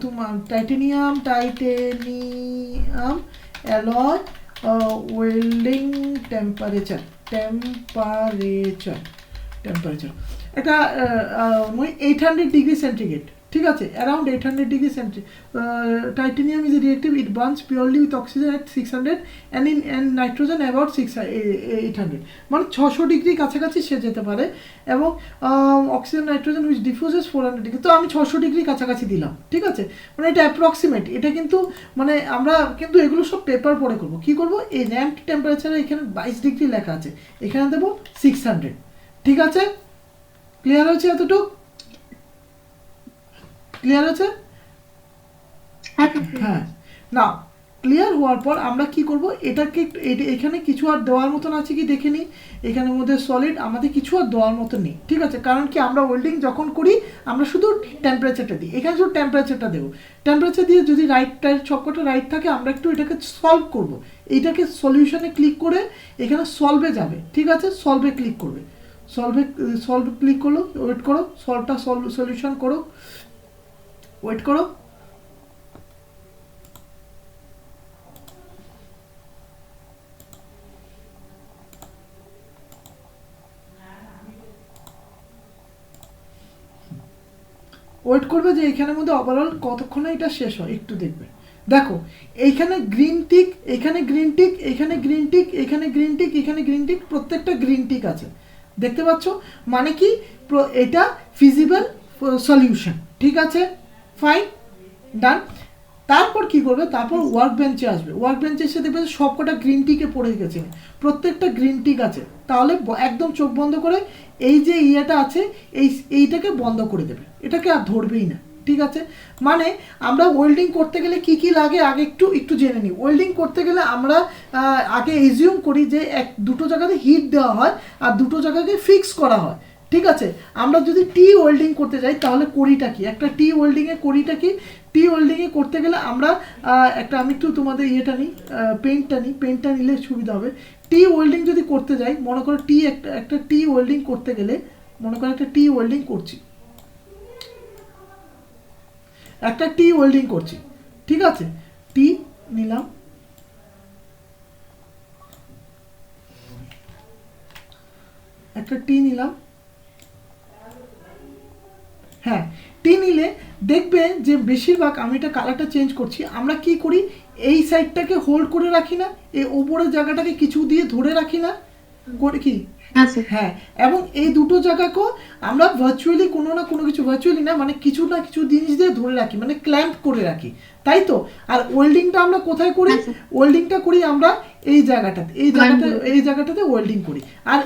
তোমার titanium alloy welding temperature temperature temperature একটা 800 ডিগ্রি সেন্টিগ্রেড, ঠিক আছে, around 800 degree centigrade. Titanium is reactive, it burns purely with oxygen at 600 and nitrogen about 800, মানে 600 ডিগ্রি কাছাকাছি সে যেতে পারে, এবং oxygen nitrogen which diffuses 400 degree. তো আমি 600 ডিগ্রি কাছাকাছি দিলাম, ঠিক আছে, মানে এটা অ্যাপ্রক্সিমেট, এটা কিন্তু মানে আমরা কিন্তু এগুলো সব পেপার পরে করবো। কী করবো, এই র্যাম্প টেম্পারেচারে এখানে 22 ডিগ্রি লেখা আছে, এখানে দেবো 600, ঠিক আছে। ক্লিয়ার হয়েছে এতটুকু? ক্লিয়ার হয়েছে? হ্যাঁ, না ক্লিয়ার হওয়ার পর আমরা কি করব, এটাকে এখানে কিছু আর দেওয়ার মতন আছে কি দেখে নিই। এখানের মধ্যে সলিড আমাদের কিছু আর দেওয়ার মতন নেই, ঠিক আছে, কারণ কি আমরা ওয়েল্ডিং যখন করি আমরা শুধু টেম্পারেচারটা দিই, এখানে শুধু টেম্পারেচারটা দেবো। টেম্পারেচার দিয়ে যদি রাইট সবকটা রাইট থাকে আমরা একটু এটাকে সলভ করব। এইটাকে সলিউশনে ক্লিক করে এখানে সলভে যাবে, ঠিক আছে, সলভে ক্লিক করবে, সলভে ক্লিক করলো, ওয়েট করো, সলিউশন করো, ওয়েট করো। ওয়েট করবে যে এখানের মধ্যে ওভারঅল কতক্ষণে এটা শেষ হয়, একটু দেখবে। দেখো এইখানে গ্রিন টিক, এখানে গ্রিন টিক, এখানে গ্রিন টিক, এখানে গ্রিন টিক, এখানে গ্রিন টিক, প্রত্যেকটা গ্রিন টিক আছে, দেখতে পাচ্ছ, মানে কি এটা ফিজিবল সলিউশন, ঠিক আছে, ফাইন, ডান। তারপর কি করবে, তারপর ওয়ার্ক বেঞ্চে আসবে, ওয়ার্ক বেঞ্চে এসে দেখবে সবকটা গ্রিন টিকে পড়ে গেছে, প্রত্যেকটা গ্রিন টিক আছে, তাহলে একদম চোখ বন্ধ করে এই যে ইয়েটা আছে এইটাকে বন্ধ করে দেবে, এটাকে আর ধরবেই না, ঠিক আছে। মানে আমরা ওয়েল্ডিং করতে গেলে কি কি লাগে আগে একটু জেনে নিই। ওয়েল্ডিং করতে গেলে আমরা আগে এজিউম করি যে দুটো জায়গাতে হিট দেওয়া হয় আর দুটো জায়গাকে ফিক্স করা হয়, ঠিক আছে। আমরা যদি টি ওয়েল্ডিং করতে যাই তাহলে করিটা কি, একটা টি ওয়েল্ডিংয়ে করিটা কি, টি ওয়েল্ডিংয়ে করতে গেলে আমরা আমি একটু তোমাদের ইয়েটা নিই, পেইন্টটা নিলে সুবিধা হবে। টি ওয়েল্ডিং যদি করতে যাই, মনে করো একটা টি ওয়েল্ডিং করতে গেলে, মনে করো একটা টি ওয়েল্ডিং করছি, ঠিক আছে, টি নিলাম, একটা টি নিলাম, হ্যাঁ, টি নিলে দেখবে যে বেশিরভাগ, আমি এটা কালারটা চেঞ্জ করছি, আমরা কি করি এই সাইডটাকে হোল্ড করে রাখি না, এই ওপরের জায়গাটাকে কিছু দিয়ে ধরে রাখি না, করে কি, হ্যাঁ, এবং এই দুটো জায়গাকেও আমরা ভার্চুয়ালি কোনো না কোনো কিছু, ভার্চুয়ালি না মানে কিছু না কিছু জিনিস দিয়ে ধরে রাখি, মানে ক্ল্যাম্প করে রাখি, তাই তো। আর ওয়েল্ডিংটা আমরা কোথায় করি, ওয়েল্ডিংটা করি আমরা এই জায়গাটাতে ওয়েল্ডিং করি, আর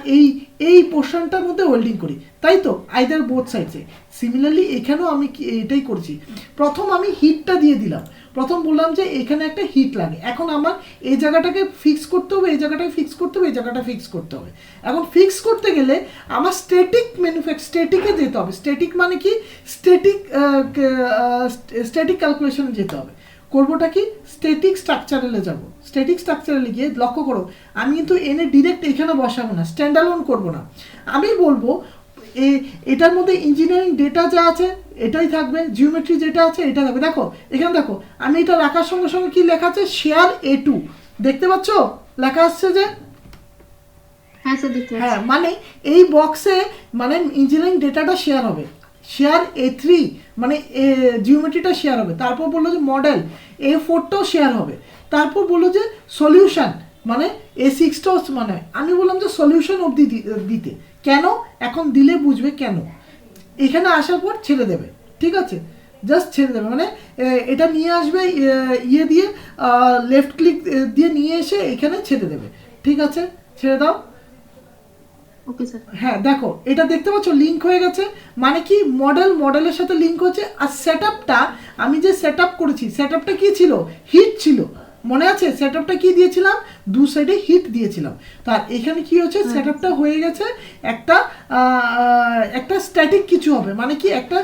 এই পোর্শনটার মধ্যে ওয়েল্ডিং করি, তাই তো, আইদার বোথ সাইডসে। সিমিলারলি এখানেও আমি এটাই করছি, প্রথম আমি হিটটা দিয়ে দিলাম, প্রথম বললাম যে এখানে একটা হিট লাগে, এখন আমার এই জায়গাটাকে ফিক্স করতে হবে, এই জায়গাটাকে ফিক্স করতে হবে, এই জায়গাটা ফিক্স করতে হবে। এখন ফিক্স করতে গেলে আমার স্ট্যাটিকে যেতে হবে। স্ট্যাটিক মানে কি, স্ট্যাটিক ক্যালকুলেশনে যেতে হবে। করবোটা কি, স্ট্যাটিক স্ট্রাকচারালে যাব, স্ট্যাটিক স্ট্রাকচারালে গিয়ে লক্ষ্য করো আমি কিন্তু এনে ডিরেক্ট এখানে বসাবো না, স্ট্যান্ড অ্যালোন করবো না, আমি বলবো এটার মধ্যে ইঞ্জিনিয়ারিং ডেটা যা আছে এটাই থাকবে, জিওমেট্রি যেটা আছে এটা থাকবে। দেখো এখানে দেখো আমি এটা রাখার সঙ্গে সঙ্গে কি লেখা আছে, শেয়ার A2, দেখতে পাচ্ছ লেখা আসছে যে, হ্যাঁ, মানে এই বক্সে মানে ইঞ্জিনিয়ারিং ডেটাটা শেয়ার হবে, শেয়ার A3 মানে জিওমেট্রিটা শেয়ার হবে, তারপর বললো যে মডেল A4টাও শেয়ার হবে, তারপর বললো যে সলিউশন মানে A6টাও, মানে আমি বললাম যে সলিউশন অবধি দিতে, কেন এখন দিলে বুঝবে কেন, এখানে আসার পর ছেড়ে দেবে, ঠিক আছে, জাস্ট ছেড়ে দেবে, মানে এটা নিয়ে আসবে ইয়ে দিয়ে, লেফট ক্লিক দিয়ে নিয়ে এসে এখানে ছেড়ে দেবে, ঠিক আছে, ছেড়ে দাও। হ্যাঁ দেখো এটা দেখতে পাচ্ছ লিঙ্ক হয়ে গেছে, মানে কি মডেলের সাথে লিঙ্ক হচ্ছে। আর সেটআপটা আমি যে সেটআপ করেছি, সেটআপটা কি ছিল, হিট ছিল, মনে আছে সেটআপটা কি দিয়েছিলাম, দু সাইডে হিট দিয়েছিলাম। তার এখানে কি হচ্ছে, সেটআপটা হয়ে গেছে একটা স্ট্যাটিক কিছু হবে, মানে কি একটা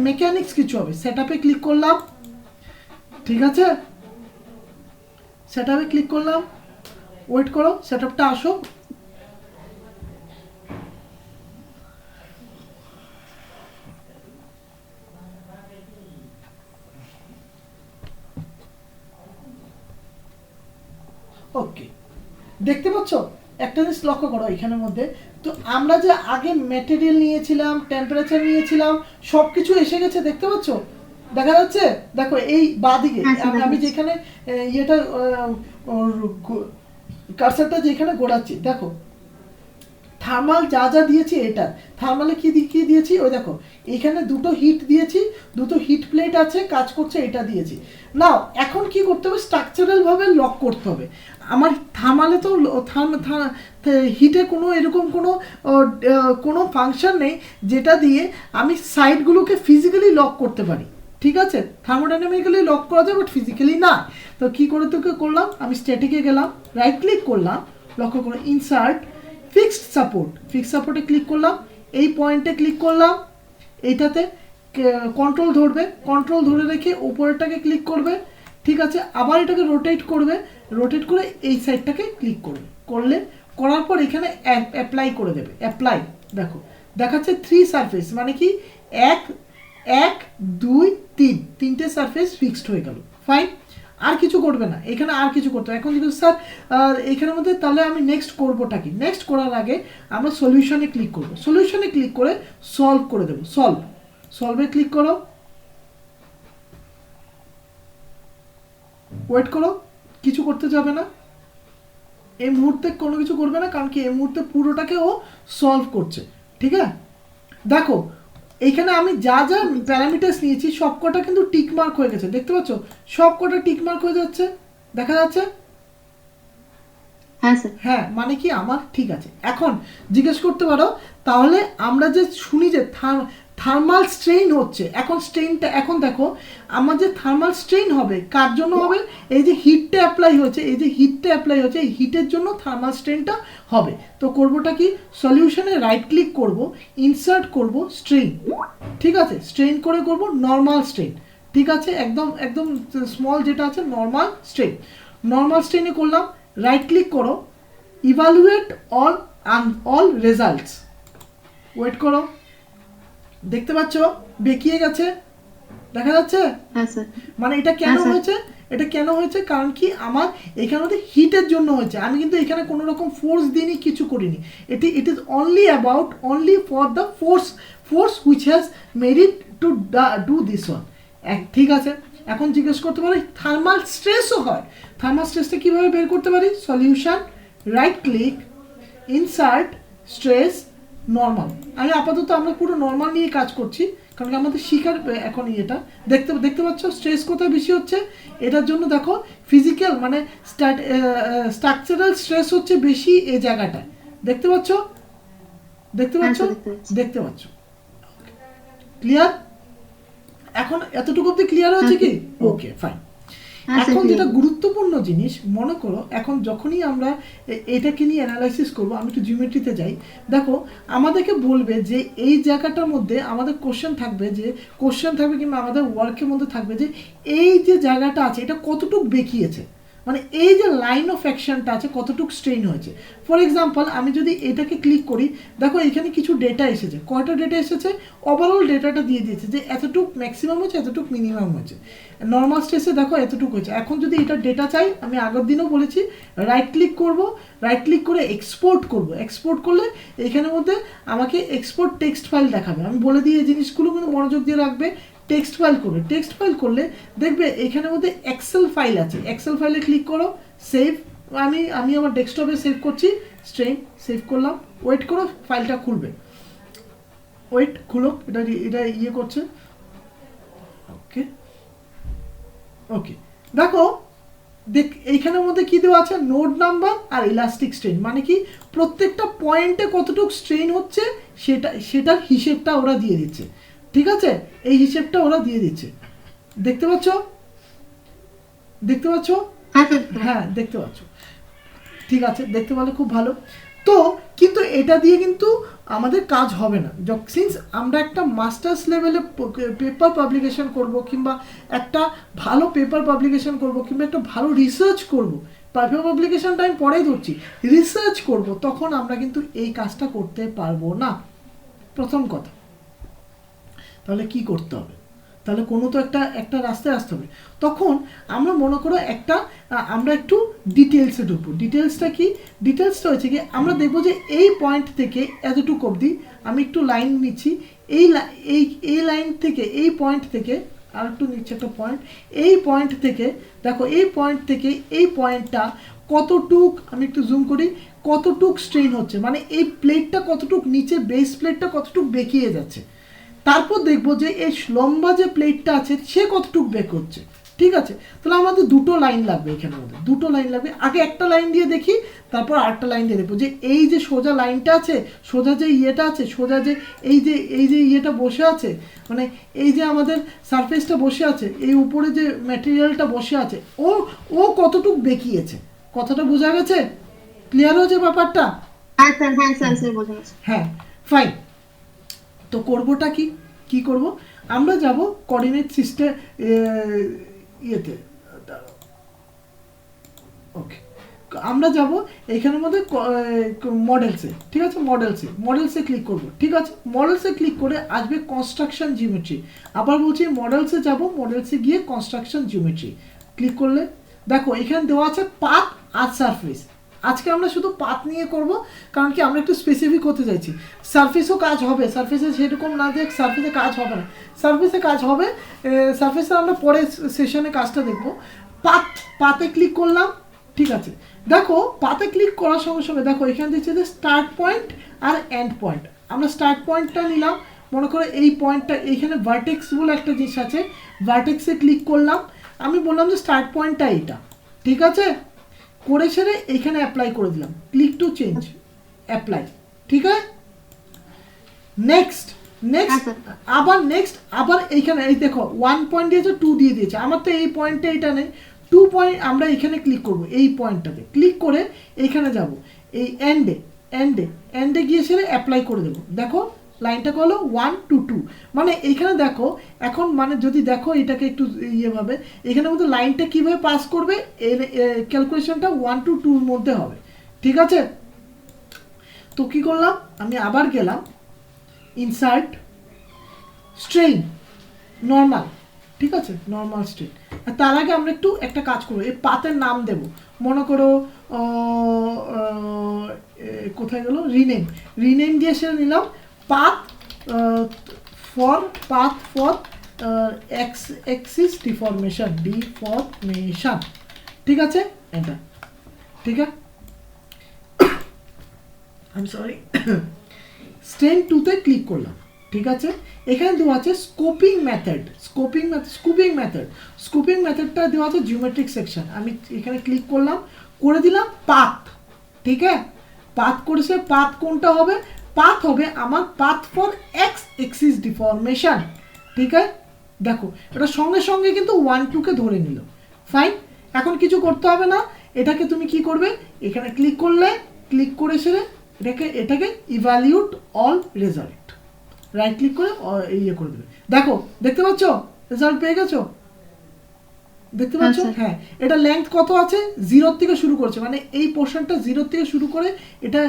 মেকানিক্স কিছু হবে। সেটআপে ক্লিক করলাম, ঠিক আছে, সেটআপে ক্লিক করলাম, ওয়েট করো, সেটআপটা আসো। ওকে, দেখতে পাচ্ছ একটা জিনিস লক্ষ্য করো এখানের মধ্যে, তো আমরা যে আগে ম্যাটেরিয়াল নিয়েছিলাম, টেম্পারেচার নিয়েছিলাম, সব কিছু এসে গেছে, দেখতে পাচ্ছ? দেখা যাচ্ছে, দেখো এই বাদিকে আমি যেখানে ইয়েটা কার্সারটা যেখানে ঘোরাচ্ছি, দেখো থার্মাল যা যা দিয়েছি, এটা থার্মালে কি দিয়েছি, ওই দেখো এখানে দুটো হিট দিয়েছি, দুটো হিট প্লেট আছে কাজ করছে, এটা দিয়েছি। নাও এখন কি করতে হবে, স্ট্রাকচারাল ভাবে লক করতে হবে। আমার থার্মালে তো হিটে কোনো এরকম কোনো ফাংশন নেই যেটা দিয়ে আমি সাইডগুলোকে ফিজিক্যালি লক করতে পারি, ঠিক আছে? থার্মোডাইনামিক্যালি লক করা যায়, বাট ফিজিক্যালি না। তো কি করে তোকে করলাম, আমি স্ট্যাটিকে গেলাম, রাইট ক্লিক করলাম, লক্ষ্য করো ইনসার্ট ফিক্সড সাপোর্টে ক্লিক করলাম, এই পয়েন্টে ক্লিক করলাম, এইটাতে কন্ট্রোল ধরে রেখে উপরেরটাকে ক্লিক করবে, ঠিক আছে? আবার এটাকে রোটেট করে এই সাইডটাকে ক্লিক করার পর এখানে অ্যাপ্লাই করে দেবে। অ্যাপ্লাই, দেখো দেখাচ্ছে 3 সারফেস, মানে কি 1 2 3, তিনটে সারফেস ফিক্সড হয়ে গেল। ফাইন, আর কিছু করবে না এখানে, আর কিছু করতে হবে এখন যদি স্যার এখানের মধ্যে, তাহলে আমি নেক্সট করবোটা কি, নেক্সট করার আগে আমরা সলিউশনে ক্লিক করব, সলিউশনে ক্লিক করে সলভ করে দেবো। সলভে ক্লিক করো, ওয়েট করো, কিছু করতে যাবে না এই মুহূর্তে, কোনো কিছু করবে না, কারণ কি এই মুহূর্তে পুরোটাকে ও সলভ করছে, ঠিক আছে? দেখো এইখানে আমি যা যা প্যারামিটার্স নিয়েছি সবকটা কিন্তু টিক মার্ক হয়ে গেছে, দেখতে পাচ্ছ? সবকটা টিক মার্ক হয়ে যাচ্ছে, দেখা যাচ্ছে? হ্যাঁ স্যার। হ্যাঁ, মানে কি আমার ঠিক আছে। এখন জিজ্ঞেস করতে পারো, তাহলে আমরা যে শুনি যে থার্মাল স্ট্রেইন হচ্ছে, এখন স্ট্রেইনটা, এখন দেখো আমার যে থার্মাল স্ট্রেইন হবে কার জন্য হবে, এই যে হিটটা অ্যাপ্লাই হচ্ছে, এই হিটের জন্য থার্মাল স্ট্রেইনটা হবে। তো করবোটা কি, সলিউশনে রাইট ক্লিক করব, ইনসার্ট করব স্ট্রেইন, ঠিক আছে? স্ট্রেইন করে করব নর্মাল স্ট্রেইন, ঠিক আছে? একদম একদম স্মল যেটা আছে নর্মাল স্ট্রেইনে করলাম, রাইট ক্লিক করো, ইভালুয়েট অল রেজাল্টস, ওয়েট করো, দেখতে পাচ্ছ বেঁকিয়ে গেছে, দেখা যাচ্ছে? হ্যাঁ স্যার। মানে এটা কেন হয়েছে, কারণ কি আমার এখানে মধ্যে হিটের জন্য হয়েছে, আমি কিন্তু এখানে কোনো রকম ফোর্স দিইনি, কিছু করিনি। It is only for the force which has made it to do this one. ঠিক আছে, এখন জিজ্ঞেস করতে পারি থার্মাল স্ট্রেসও হয়, থার্মাল স্ট্রেসটা কীভাবে বের করতে পারি, solution, right click, insert, stress, normal. আমি আপাতত আমরা পুরো নর্মাল নিয়ে কাজ করছি, কারণ কি আমাদের শিখার এখন এটা দেখতে পাচ্ছ স্ট্রেস কোথায় বেশি হচ্ছে, এটার জন্য দেখো ফিজিক্যাল মানে স্ট্রাকচারাল স্ট্রেস হচ্ছে বেশি এই জায়গাটায়, দেখতে পাচ্ছ? ক্লিয়ার? এখন এতটুকু অব্দি ক্লিয়ার হচ্ছে কি? Okay fine. এখন যেটা গুরুত্বপূর্ণ জিনিস মনে করো, এখন যখনই আমরা এটাকে নিয়ে অ্যানালাইসিস করবো, আমি একটু জিওমেট্রিতে যাই, দেখো আমাদেরকে বলবে যে এই জায়গাটার মধ্যে আমাদের কোশ্চেন থাকবে কিংবা আমাদের ওয়ার্কের মধ্যে থাকবে যে এই যে জায়গাটা আছে এটা কতটুকু বেঁকিয়েছে, মানে এই যে লাইন অফ অ্যাকশনটা আছে কতটুকু স্ট্রেইন হয়েছে। ফর এক্সাম্পল আমি যদি এটাকে ক্লিক করি, দেখো এখানে কিছু ডেটা এসেছে, কয়টা ডেটা এসেছে, ওভারঅল ডেটাটা দিয়ে দিয়েছে যে এতটুক ম্যাক্সিমাম হয়েছে, এতটুক মিনিমাম হয়েছে, নর্মাল স্ট্রেসে দেখো এতটুকু হয়েছে। এখন যদি এটা ডেটা চাই, আমি আগের দিনও বলেছি রাইট ক্লিক করে এক্সপোর্ট করলে এখানের মধ্যে আমাকে এক্সপোর্ট টেক্সট ফাইল দেখাবে। আমি বলে দিই এই জিনিসগুলো কিন্তু মনোযোগ দিয়ে রাখবে। টেক্সট ফাইল করলে দেখবে এখানের মধ্যে এক্সেল ফাইল আছে, এক্সেল ফাইলে ক্লিক করো, সেভ, আমি আমার ডেস্কটপে সেভ করছি, স্ট্রেইন সেভ করলাম, ওয়েট করো, ফাইলটা খুলবে, খুলো, এটা ইয়ে করছে, ওকে দেখো এইখানের মধ্যে কি দেওয়া আছে, নোড নাম্বার আর ইলাস্টিক স্ট্রেইন, মানে কি প্রত্যেকটা পয়েন্টে কতটুকু স্ট্রেইন হচ্ছে সেটার হিসেবটা ওরা দিয়ে দিচ্ছে, ঠিক আছে? এই হিসেবটা ওরা দিয়ে দিচ্ছে, দেখতে পাচ্ছ? হ্যাঁ দেখতে পাচ্ছ, ঠিক আছে, দেখতে পেলে খুব ভালো। তো কিন্তু এটা দিয়ে কিন্তু আমাদের কাজ হবে না। সিন্স আমরা একটা মাস্টার্স লেভেলে পেপার পাবলিকেশন করব, কিংবা একটা ভালো পেপার পাবলিকেশন করব, কিংবা একটা ভালো রিসার্চ করব, পেপার পাবলিকেশনটা আমি পরেই ধরছি, রিসার্চ করব, তখন আমরা কিন্তু এই কাজটা করতে পারবো না, প্রথম কথা। তাহলে কি করতে হবে? তাহলে কোনো তো একটা একটা রাস্তায় আসতে হবে। তখন আমরা মনে করো একটা আমরা একটু ডিটেলসে ঢুকবো। ডিটেলসটা কি? ডিটেলসটা হচ্ছে কি, আমরা দেখবো যে এই পয়েন্ট থেকে এতটুকু অবধি আমি একটু লাইন নিচ্ছি, এই এই লাইন থেকে, এই পয়েন্ট থেকে আর একটু নিচ্ছে একটা পয়েন্ট, এই পয়েন্ট থেকে দেখো, এই পয়েন্ট থেকে এই পয়েন্টটা কতটুক, আমি একটু জুম করি, কতটুক স্ট্রেন হচ্ছে, মানে এই প্লেটটা কতটুক নিচে, বেস প্লেটটা কতটুক বেঁকিয়ে যাচ্ছে। তারপর দেখবো যে এই লম্বা যে প্লেটটা আছে সে কতটুকু বেক হচ্ছে। ঠিক আছে, তাহলে আমাদের দুটো লাইন লাগবে, এখানে আমাদের দুটো লাইন লাগবে। আগে একটা লাইন দিয়ে দেখি, তারপর আরেকটা লাইন দিয়ে দেখবো যে এই যে সোজা লাইনটা আছে, সোজা যে ইয়েটা আছে, সোজা যে এই যে ইয়েটা বসে আছে, মানে এই যে আমাদের সারফেসটা বসে আছে, এই উপরে যে ম্যাটেরিয়ালটা বসে আছে, ও ও কতটুকু বেঁকিয়েছে। কথাটা বোঝা গেছে? ক্লিয়ার হয়েছে ব্যাপারটা? হ্যাঁ স্যার, হ্যাঁ স্যার, স্যার বোঝা গেছে। হ্যাঁ, ফাইন। তো করবোটা কি, কি করব? আমরা যাব কোঅর্ডিনেট সিস্টেম ইয়েতে, ওকে, আমরা যাব এখানের মধ্যে মডেলসে। ঠিক আছে, মডেলসে ক্লিক করব। ঠিক আছে, মডেলসে ক্লিক করে আসবে কনস্ট্রাকশন জিওমেট্রি। আবার বলছি মডেলসে যাব, মডেলসে গিয়ে কনস্ট্রাকশন জিওমেট্রি ক্লিক করলে দেখো এখানে দেওয়া আছে পাথ আর সারফেস। আজকে আমরা শুধু পাথ নিয়ে করব, কারণ কি আমরা একটু স্পেসিফিক হতে চাইছি। সারফেসও কাজ হবে, সারফেসে সেরকম না যে সারফেসে কাজ হবে না, সারফেসে কাজ হবে। সারফেসে আমরা পরে সেশনে কাজটা দেখব। পাতে ক্লিক করলাম। ঠিক আছে, দেখো পাতে ক্লিক করার সঙ্গে সঙ্গে দেখো এখানে দিচ্ছে যে স্টার্ট পয়েন্ট আর এন্ড পয়েন্ট। আমরা স্টার্ট পয়েন্টটা নিলাম, মনে করো এই পয়েন্টটা, এইখানে ভার্টেক্স বলে একটা জিনিস আছে, ভার্টেক্সে ক্লিক করলাম। আমি বললাম যে স্টার্ট পয়েন্টটা এইটা। ঠিক আছে, করে সেরে এইখানে অ্যাপ্লাই করে দিলাম, ক্লিক টু চেঞ্জ, অ্যাপ্লাই। ঠিক আছে, নেক্সট আবার এইখানে এই দেখো 1 পয়েন্ট দিয়েছে, 2 দিয়ে দিয়েছে। আমার তো এই পয়েন্টে এটা নেই, 2 পয়েন্ট আমরা এখানে ক্লিক করব, এই পয়েন্টটাতে ক্লিক করে এইখানে যাব, এই এন্ডে গিয়ে সেরে অ্যাপ্লাই করে দেবো। দেখো লাইনটা হলো 1 to 2, মানে এইখানে দেখো এখন, মানে যদি দেখো এটাকে একটু ইয়েভাবে, এখানে মধ্যে লাইনটা কীভাবে পাস করবে, ক্যালকুলেশনটা 1 to 2 এর মধ্যে হবে। ঠিক আছে, তো কী করলাম, আমি আবার গেলাম ইনসার্ট স্ট্রেইন নর্মাল। ঠিক আছে, নর্মাল স্ট্রেইন। তার আগে আমরা একটু একটা কাজ করবো, এই পাতের নাম দেব। মনে করো কোথায় গেল, রিনেম দিয়ে সেটা নিলাম, পাথ ফর এক্সিস ডিফরমেশন। ঠিক আছে, এটা ঠিক আছে, আই এম সরি, স্ট্রেন 2তে ক্লিক করলাম। ঠিক আছে, এখানে দেওয়া আছে স্কোপিং মেথডটা দেওয়া আছে জিওমেট্রিক সেকশন। আমি এখানে ক্লিক করলাম, করে দিলাম পাথ। ঠিক আছে, পাথ করেছে, পাথ কোনটা হবে, পাথ হবে আমার path for x axis deformation. ঠিক আছে, দেখো এটা সঙ্গে সঙ্গে কিন্তু 1-2কে ধরে নিল। ফাইন, এখন কিছু করতে হবে না, এটাকে তুমি কি করবে, এখানে ক্লিক করলে, ক্লিক করে সেরে এটাকে ইভ্যালিউট অল রেজাল্ট, রাইট ক্লিক করে ইয়ে করে দেবে। দেখো, দেখতে পাচ্ছ রেজাল্ট পেয়ে গেছো, দেখতে পাচ্ছ? হ্যাঁ, এটা লেন্থ কত আছে, 0 থেকে শুরু করছে, মানে এই পোর্শনটা 0 থেকে শুরু করে এটা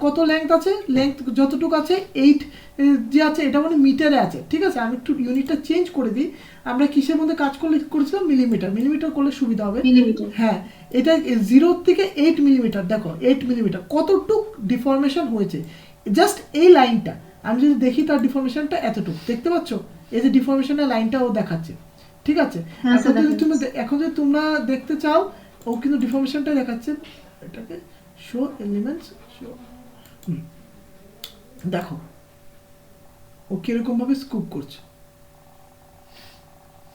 কত লেন্থ আছে, লেন্থ যতটুকু আছে 8 যে আছে, এটা মানে মিটারে আছে। ঠিক আছে, আমি একটু ইউনিটটা চেঞ্জ করে দিই। আমরা কিসের মধ্যে কাজ করেছিলাম, মিলিমিটার করলে সুবিধা হবে। হ্যাঁ, এটা 0 থেকে 8 মিলিমিটার। দেখো 8 মিলিমিটার কতটুক ডিফরমেশন হয়েছে, জাস্ট এই লাইনটা আমি যদি দেখি, তার ডিফরমেশনটা এতটুকু, দেখতে পাচ্ছ? এই যে ডিফরমেশনের লাইনটা ও দেখাচ্ছে। ঠিক আছে, এখন যদি তোমরা দেখতে চাও, ও কিন্তু ডিফরমেশনটা দেখাচ্ছে, এটাকে শো এলিমেন্টস শো, দেখো ও কিরকম ভাবে স্কুপ করছে।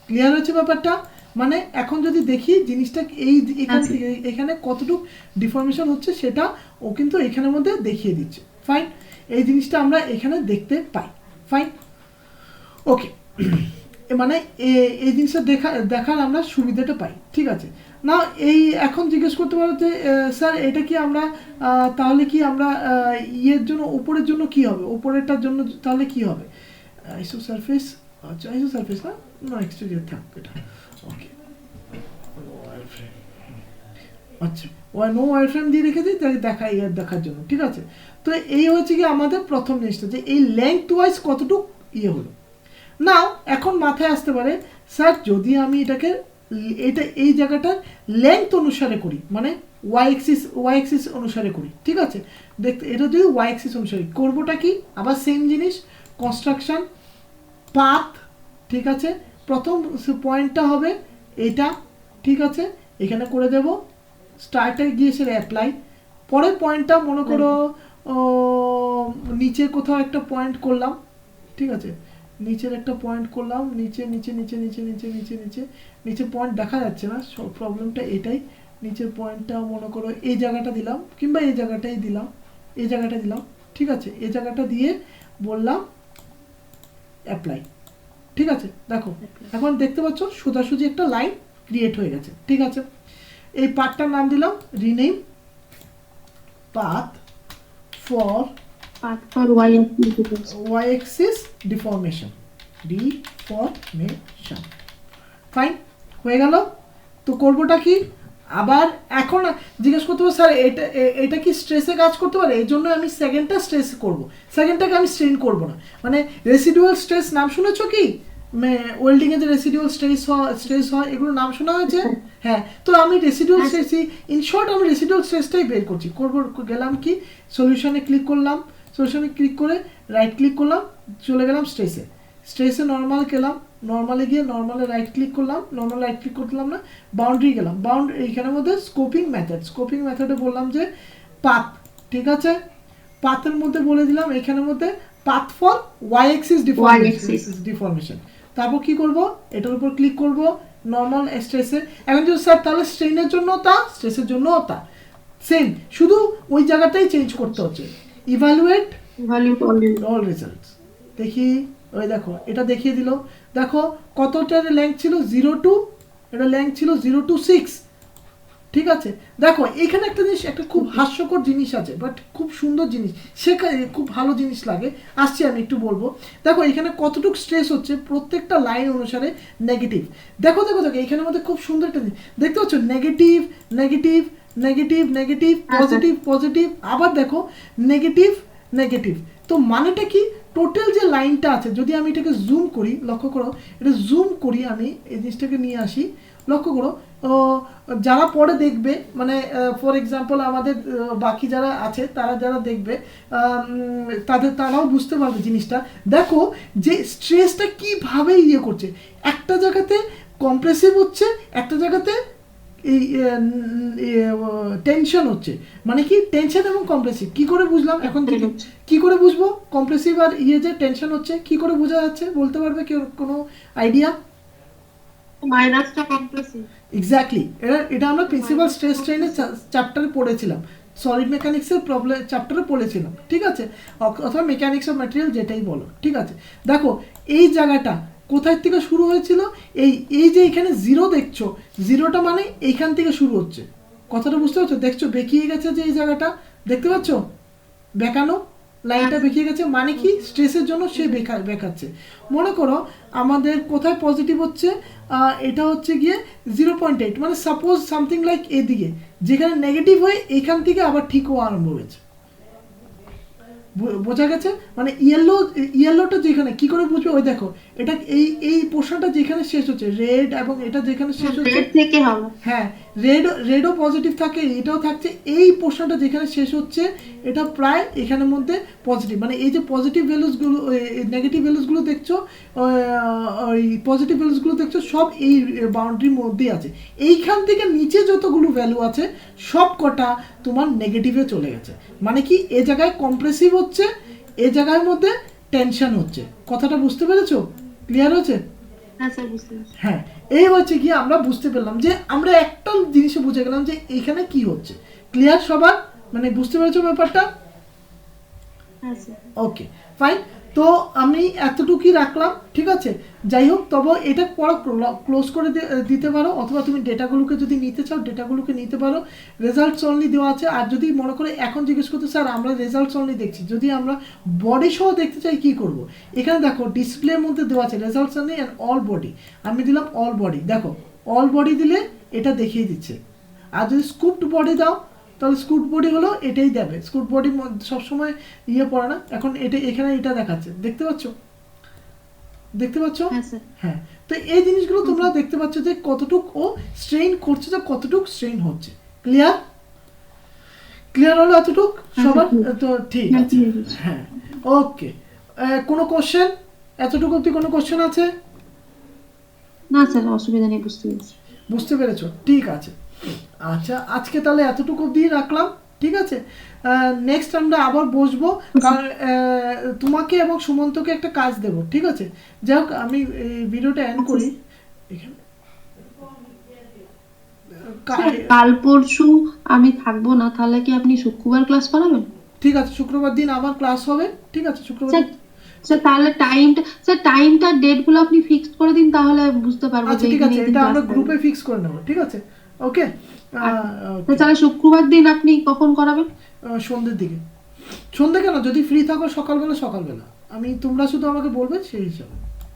ক্লিয়ার হচ্ছে ব্যাপারটা? মানে এখন যদি দেখি জিনিসটা এখান থেকে এখানে কতটুকু ডিফরমেশন হচ্ছে, সেটা ও কিন্তু এখানের মধ্যে দেখিয়ে দিচ্ছে। ফাইন, এই জিনিসটা আমরা এখানে দেখতে পাই। ফাইন, ওকে, মানে এই জিনিসটা দেখার আমরা সুবিধাটা পাই। ঠিক আছে, না এই এখন জিজ্ঞেস করতে পারো যে স্যার এটা কি আমরা তাহলে কি আমরা ইয়ের জন্য উপরের জন্য কি হবে, উপরেরটার জন্য তাহলে কি হবে, আইসো সারফেস, আচ্ছা আইসো সারফেস না, না এক্সটেরিয়র থাক এটা, ওকে আচ্ছা ওয়াই নো ওয়ার ফ্রেম দিয়ে রেখেছি দেখা ইয়ার দেখার জন্য, ঠিক আছে। তো এই হচ্ছে কি আমাদের প্রথম জিনিসটা যে এই লেংথ ওয়াইজ কতটুক ইয়ে হলো। নাও এখন মাথায় আসতে পারে স্যার যদি আমি এটাকে এটা এই জায়গাটার লেংথ অনুসারে করি, মানে ওয়াই এক্সিস অনুসারে করি, ঠিক আছে। দেখতে এটা যদি ওয়াই এক্সিস অনুসারে করবোটা কি, আবার সেম জিনিস কনস্ট্রাকশন পাথ, ঠিক আছে। প্রথম পয়েন্টটা হবে এটা, ঠিক আছে, এখানে করে দেব, স্টার্টে গিয়ে সেটা অ্যাপ্লাই। পরের পয়েন্টটা মনে করো নিচে কোথাও একটা পয়েন্ট করলাম, ঠিক আছে, নিচের একটা পয়েন্ট করলাম, নিচে নিচে নিচে নিচে নিচে নিচে নিচে নিচে পয়েন্ট দেখা যাচ্ছে না, সব প্রবলেমটা এটাই। নিচের পয়েন্টটা মনে করো এই জায়গাটা দিলাম, কিংবা এই জায়গাটাই দিলাম, এই জায়গাটা দিলাম, ঠিক আছে, এই জায়গাটা দিয়ে বললাম অ্যাপ্লাই, ঠিক আছে। দেখো এখন দেখতে পাচ্ছ সোজাসুজি একটা লাইন ক্রিয়েট হয়ে গেছে, ঠিক আছে। এই পার্টটার নাম দিলাম rename path for y axis deformation, deformation, fine হয়ে গেল। তো করবোটা কি, আবার এখন জিজ্ঞেস করতে পারো স্যার এটা কি স্ট্রেসে কাজ করতে পারে, এই জন্য আমি সেকেন্ডটা স্ট্রেস করব, সেকেন্ডটাকে আমি স্ট্রেন করব না, মানে রেসিডুয়াল স্ট্রেস নাম শুনেছো কি, ওয়েল্ডিং এ যে রেসিডুয়াল স্ট্রেস হয় এগুলো নাম শোনা হয়েছে, হ্যাঁ। তো আমি রেসিডুয়াল স্ট্রেস, ইন শর্ট আমি রেসিডুয়াল স্ট্রেসটাই বের করছি, গেলাম কি সলিউশনে ক্লিক করলাম, সলিউশনে ক্লিক করে রাইট ক্লিক করলাম, চলে গেলাম স্ট্রেসে নর্মাল গেলাম, নর্মালে গিয়ে নর্মালে রাইট ক্লিক করলাম, নর্মাল রাইট ক্লিক করলাম না, বাউন্ডারি গেলাম, এইখানের মধ্যে স্কোপিং মেথডে বললাম যে পাথ, ঠিক আছে, পাথের মধ্যে বলে দিলাম এখানের মধ্যে path for Y axis deformation. তারপর কি করব, এটার উপর ক্লিক করব নর্মাল স্ট্রেসে। এখন যদি স্যার তাহলে স্ট্রেনের জন্য তা, স্ট্রেসের জন্য তা সেম, শুধু ওই জায়গাটাই চেঞ্জ করতে হচ্ছে, ইভালুয়েট অল রেজাল্টস। দেখি ওই দেখো এটা দেখিয়ে দিল, দেখো কতটার লেংথ ছিল 0 to, এটা লেংথ ছিল 0 to 6, ঠিক আছে। দেখো এখানে একটা জিনিস, একটা খুব হাস্যকর জিনিস আছে, বাট খুব সুন্দর জিনিস, শেখায় খুব ভালো জিনিস লাগে, আসছি আমি একটু বলবো। দেখো এখানে কতটুকু স্ট্রেস হচ্ছে প্রত্যেকটা লাইন অনুসারে নেগেটিভ, দেখো দেখো দেখো এখানের মধ্যে খুব সুন্দর একটা জিনিস দেখতে পাচ্ছ, negative negative negative negative positive positive, আবার দেখো নেগেটিভ নেগেটিভ। তো মানেটা কি, টোটাল যে লাইনটা আছে যদি আমি এটাকে জুম করি, লক্ষ্য করো এটা জুম করি, আমি এই জিনিসটাকে নিয়ে আসি, লক্ষ্য করো যারা পরে দেখবে, মানে ফর এক্সাম্পল আমাদের বাকি যারা আছে তারা যারা দেখবে তারাও বুঝতে পারবে জিনিসটা। দেখো যে স্ট্রেসটা কীভাবে ইয়ে করছে, একটা জায়গাতে কম্প্রেসিভ হচ্ছে, একটা জায়গাতে এই টেনশন হচ্ছে, মানে কি টেনশন এবং কম্প্রেসিভ কি করে বুঝলাম, এখন কি করে বুঝবো কম্প্রেসিভ আর ইয়ে যে টেনশন হচ্ছে, কি করে বোঝা যাচ্ছে বলতে পারবে কেউ, কোনো আইডিয়া? মাইনাসটা কম্প্রেসিভ, এক্স্যাক্টলি, এটা আমরা প্রিন্সিপাল স্ট্রেস স্ট্রেইনের চ্যাপ্টারে পড়েছিলাম, সলিড মেকানিক্সের প্রবলেম চ্যাপ্টারে পড়েছিলাম, ঠিক আছে, অথবা মেকানিক্স অফ ম্যাটেরিয়াল যেটাই বলো, ঠিক আছে। দেখো এই জায়গাটা কোথায় থেকে শুরু হয়েছিল, এই যে এখানে জিরো দেখছো, জিরোটা মানে এইখান থেকে শুরু হচ্ছে, কথাটা বুঝতে পারছো, দেখছো বেঁকিয়ে গেছে যে এই জায়গাটা দেখতে পাচ্ছ, বেঁকানো লাইনটা বেঁকিয়ে গেছে, মানে কি স্ট্রেসের জন্য সে বেঁকাচ্ছে। মনে করো আমাদের কোথায় পজিটিভ হচ্ছে, এটা হচ্ছে গিয়ে 0.8, মানে সাপোজ সামথিং লাইক এদিকে, যেখানে নেগেটিভ হয়ে এইখান থেকে আবার ঠিক হওয়া আরম্ভ হয়েছে, বোঝা গেছে, মানে ইয়েলোটা যেখানে কি করে বুঝবে, ওই দেখো এটা এই পোর্শনটা যেখানে শেষ হচ্ছে রেড, এবং এটা যেখানে শেষ হচ্ছে থেকে হবে, হ্যাঁ রেডও পজিটিভ থাকে, এটাও থাকছে, এই পোর্শনটা যেখানে শেষ হচ্ছে এটা প্রায় এখানের মধ্যে পজিটিভ, মানে এই যে পজিটিভ ভ্যালুসগুলো নেগেটিভ ভ্যালুসগুলো দেখছো, ওই পজিটিভ ভ্যালুসগুলো দেখছো সব এই বাউন্ডারির মধ্যেই আছে, এইখান থেকে নিচে যতগুলো ভ্যালু আছে সব কটা তোমার নেগেটিভে চলে গেছে, মানে কি এ জায়গায় কম্প্রেসিভ হচ্ছে, এ জায়গার মধ্যে টেনশন হচ্ছে, কথাটা বুঝতে পেরেছো, ক্লিয়ার হচ্ছে? হ্যাঁ, এই হচ্ছে কি আমরা বুঝতে পেলাম যে আমরা একটা জিনিসে বুঝে গেলাম যে এখানে কি হচ্ছে, ক্লিয়ার সবার, মানে বুঝতে পেরেছো ব্যাপারটা? Okay fine. তো আমি এতটুকুই রাখলাম, ঠিক আছে। যাই হোক, তবে এটা পড়া ক্লোজ করে দিতে পারো, অথবা তুমি ডেটাগুলোকে যদি নিতে চাও ডেটাগুলোকে নিতে পারো। রেজাল্টস অনলি দেওয়া আছে। আর যদি মনে করে এখন জিজ্ঞেস করতে স্যার আমরা রেজাল্টস অনলি দেখছি, যদি আমরা বডি সহ দেখতে চাই কি করব, এখানে দেখো ডিসপ্লের মধ্যে দেওয়া আছে results only and all body. আমি দিলাম অল বডি, দেখো অল বডি দিলে এটা দেখিয়ে দিচ্ছে। আর যদি স্কুপড বডি দাও তাহলে স্কুট বডি হলো এটাই দেবে। স্কুট বডি সবসময় ইয়ে পড়ে না, এখন এটা এখানে এটা দেখাচ্ছে, দেখতে পাচ্ছ? দেখতে পাচ্ছ? হ্যাঁ স্যার। হ্যাঁ। তো এই জিনিসগুলো তোমরা দেখতে পাচ্ছ যে কতটুক ও স্ট্রেইন করছে, যে কতটুক স্ট্রেইন হচ্ছে। ক্লিয়ার? ক্লিয়ার হলো এতটুক সবার? তো ঠিক আছে, হ্যাঁ ওকে। কোনো কোশ্চেন? এতটুকু অবধি কোনো কোশ্চেন আছে? না স্যার, অসুবিধা নেই, বুঝতে পেরেছি। বুঝতে পেরেছো? ঠিক আছে। আচ্ছা, আজকে তাহলে এতটুকু অবধি রাখলাম, ঠিক আছে। নেক্সট আমরা আবার বসবো, কারণ তোমাকে এবং সুমন্তকে একটা কাজ দেব, ঠিক আছে। যাই হোক, আমি ভিডিওটা এন্ড করি এখানে। কাল পরশু আমি থাকবো না, তাহলে কি আপনি শুক্রবার ক্লাস করাবেন? ঠিক আছে, শুক্রবার দিন আমার ক্লাস হবে, ঠিক আছে। শুক্রবার স্যার তাহলে টাইমটা ডেট গুলো আপনি ফিক্সড করে দিন, তাহলে বুঝতে পারবো। আচ্ছা ঠিক আছে, এটা আমরা গ্রুপে ফিক্স করে নেব, ঠিক আছে। ওকে। তাহলে শুক্রবার দিন আপনি কখন করাবেন? সন্ধ্যের দিকে। সন্ধ্যে কেন, যদি ফ্রি থাকো সকালবেলা, সকালবেলা আমি, তোমরা শুধু আমাকে বলবে সেই হিসাবে।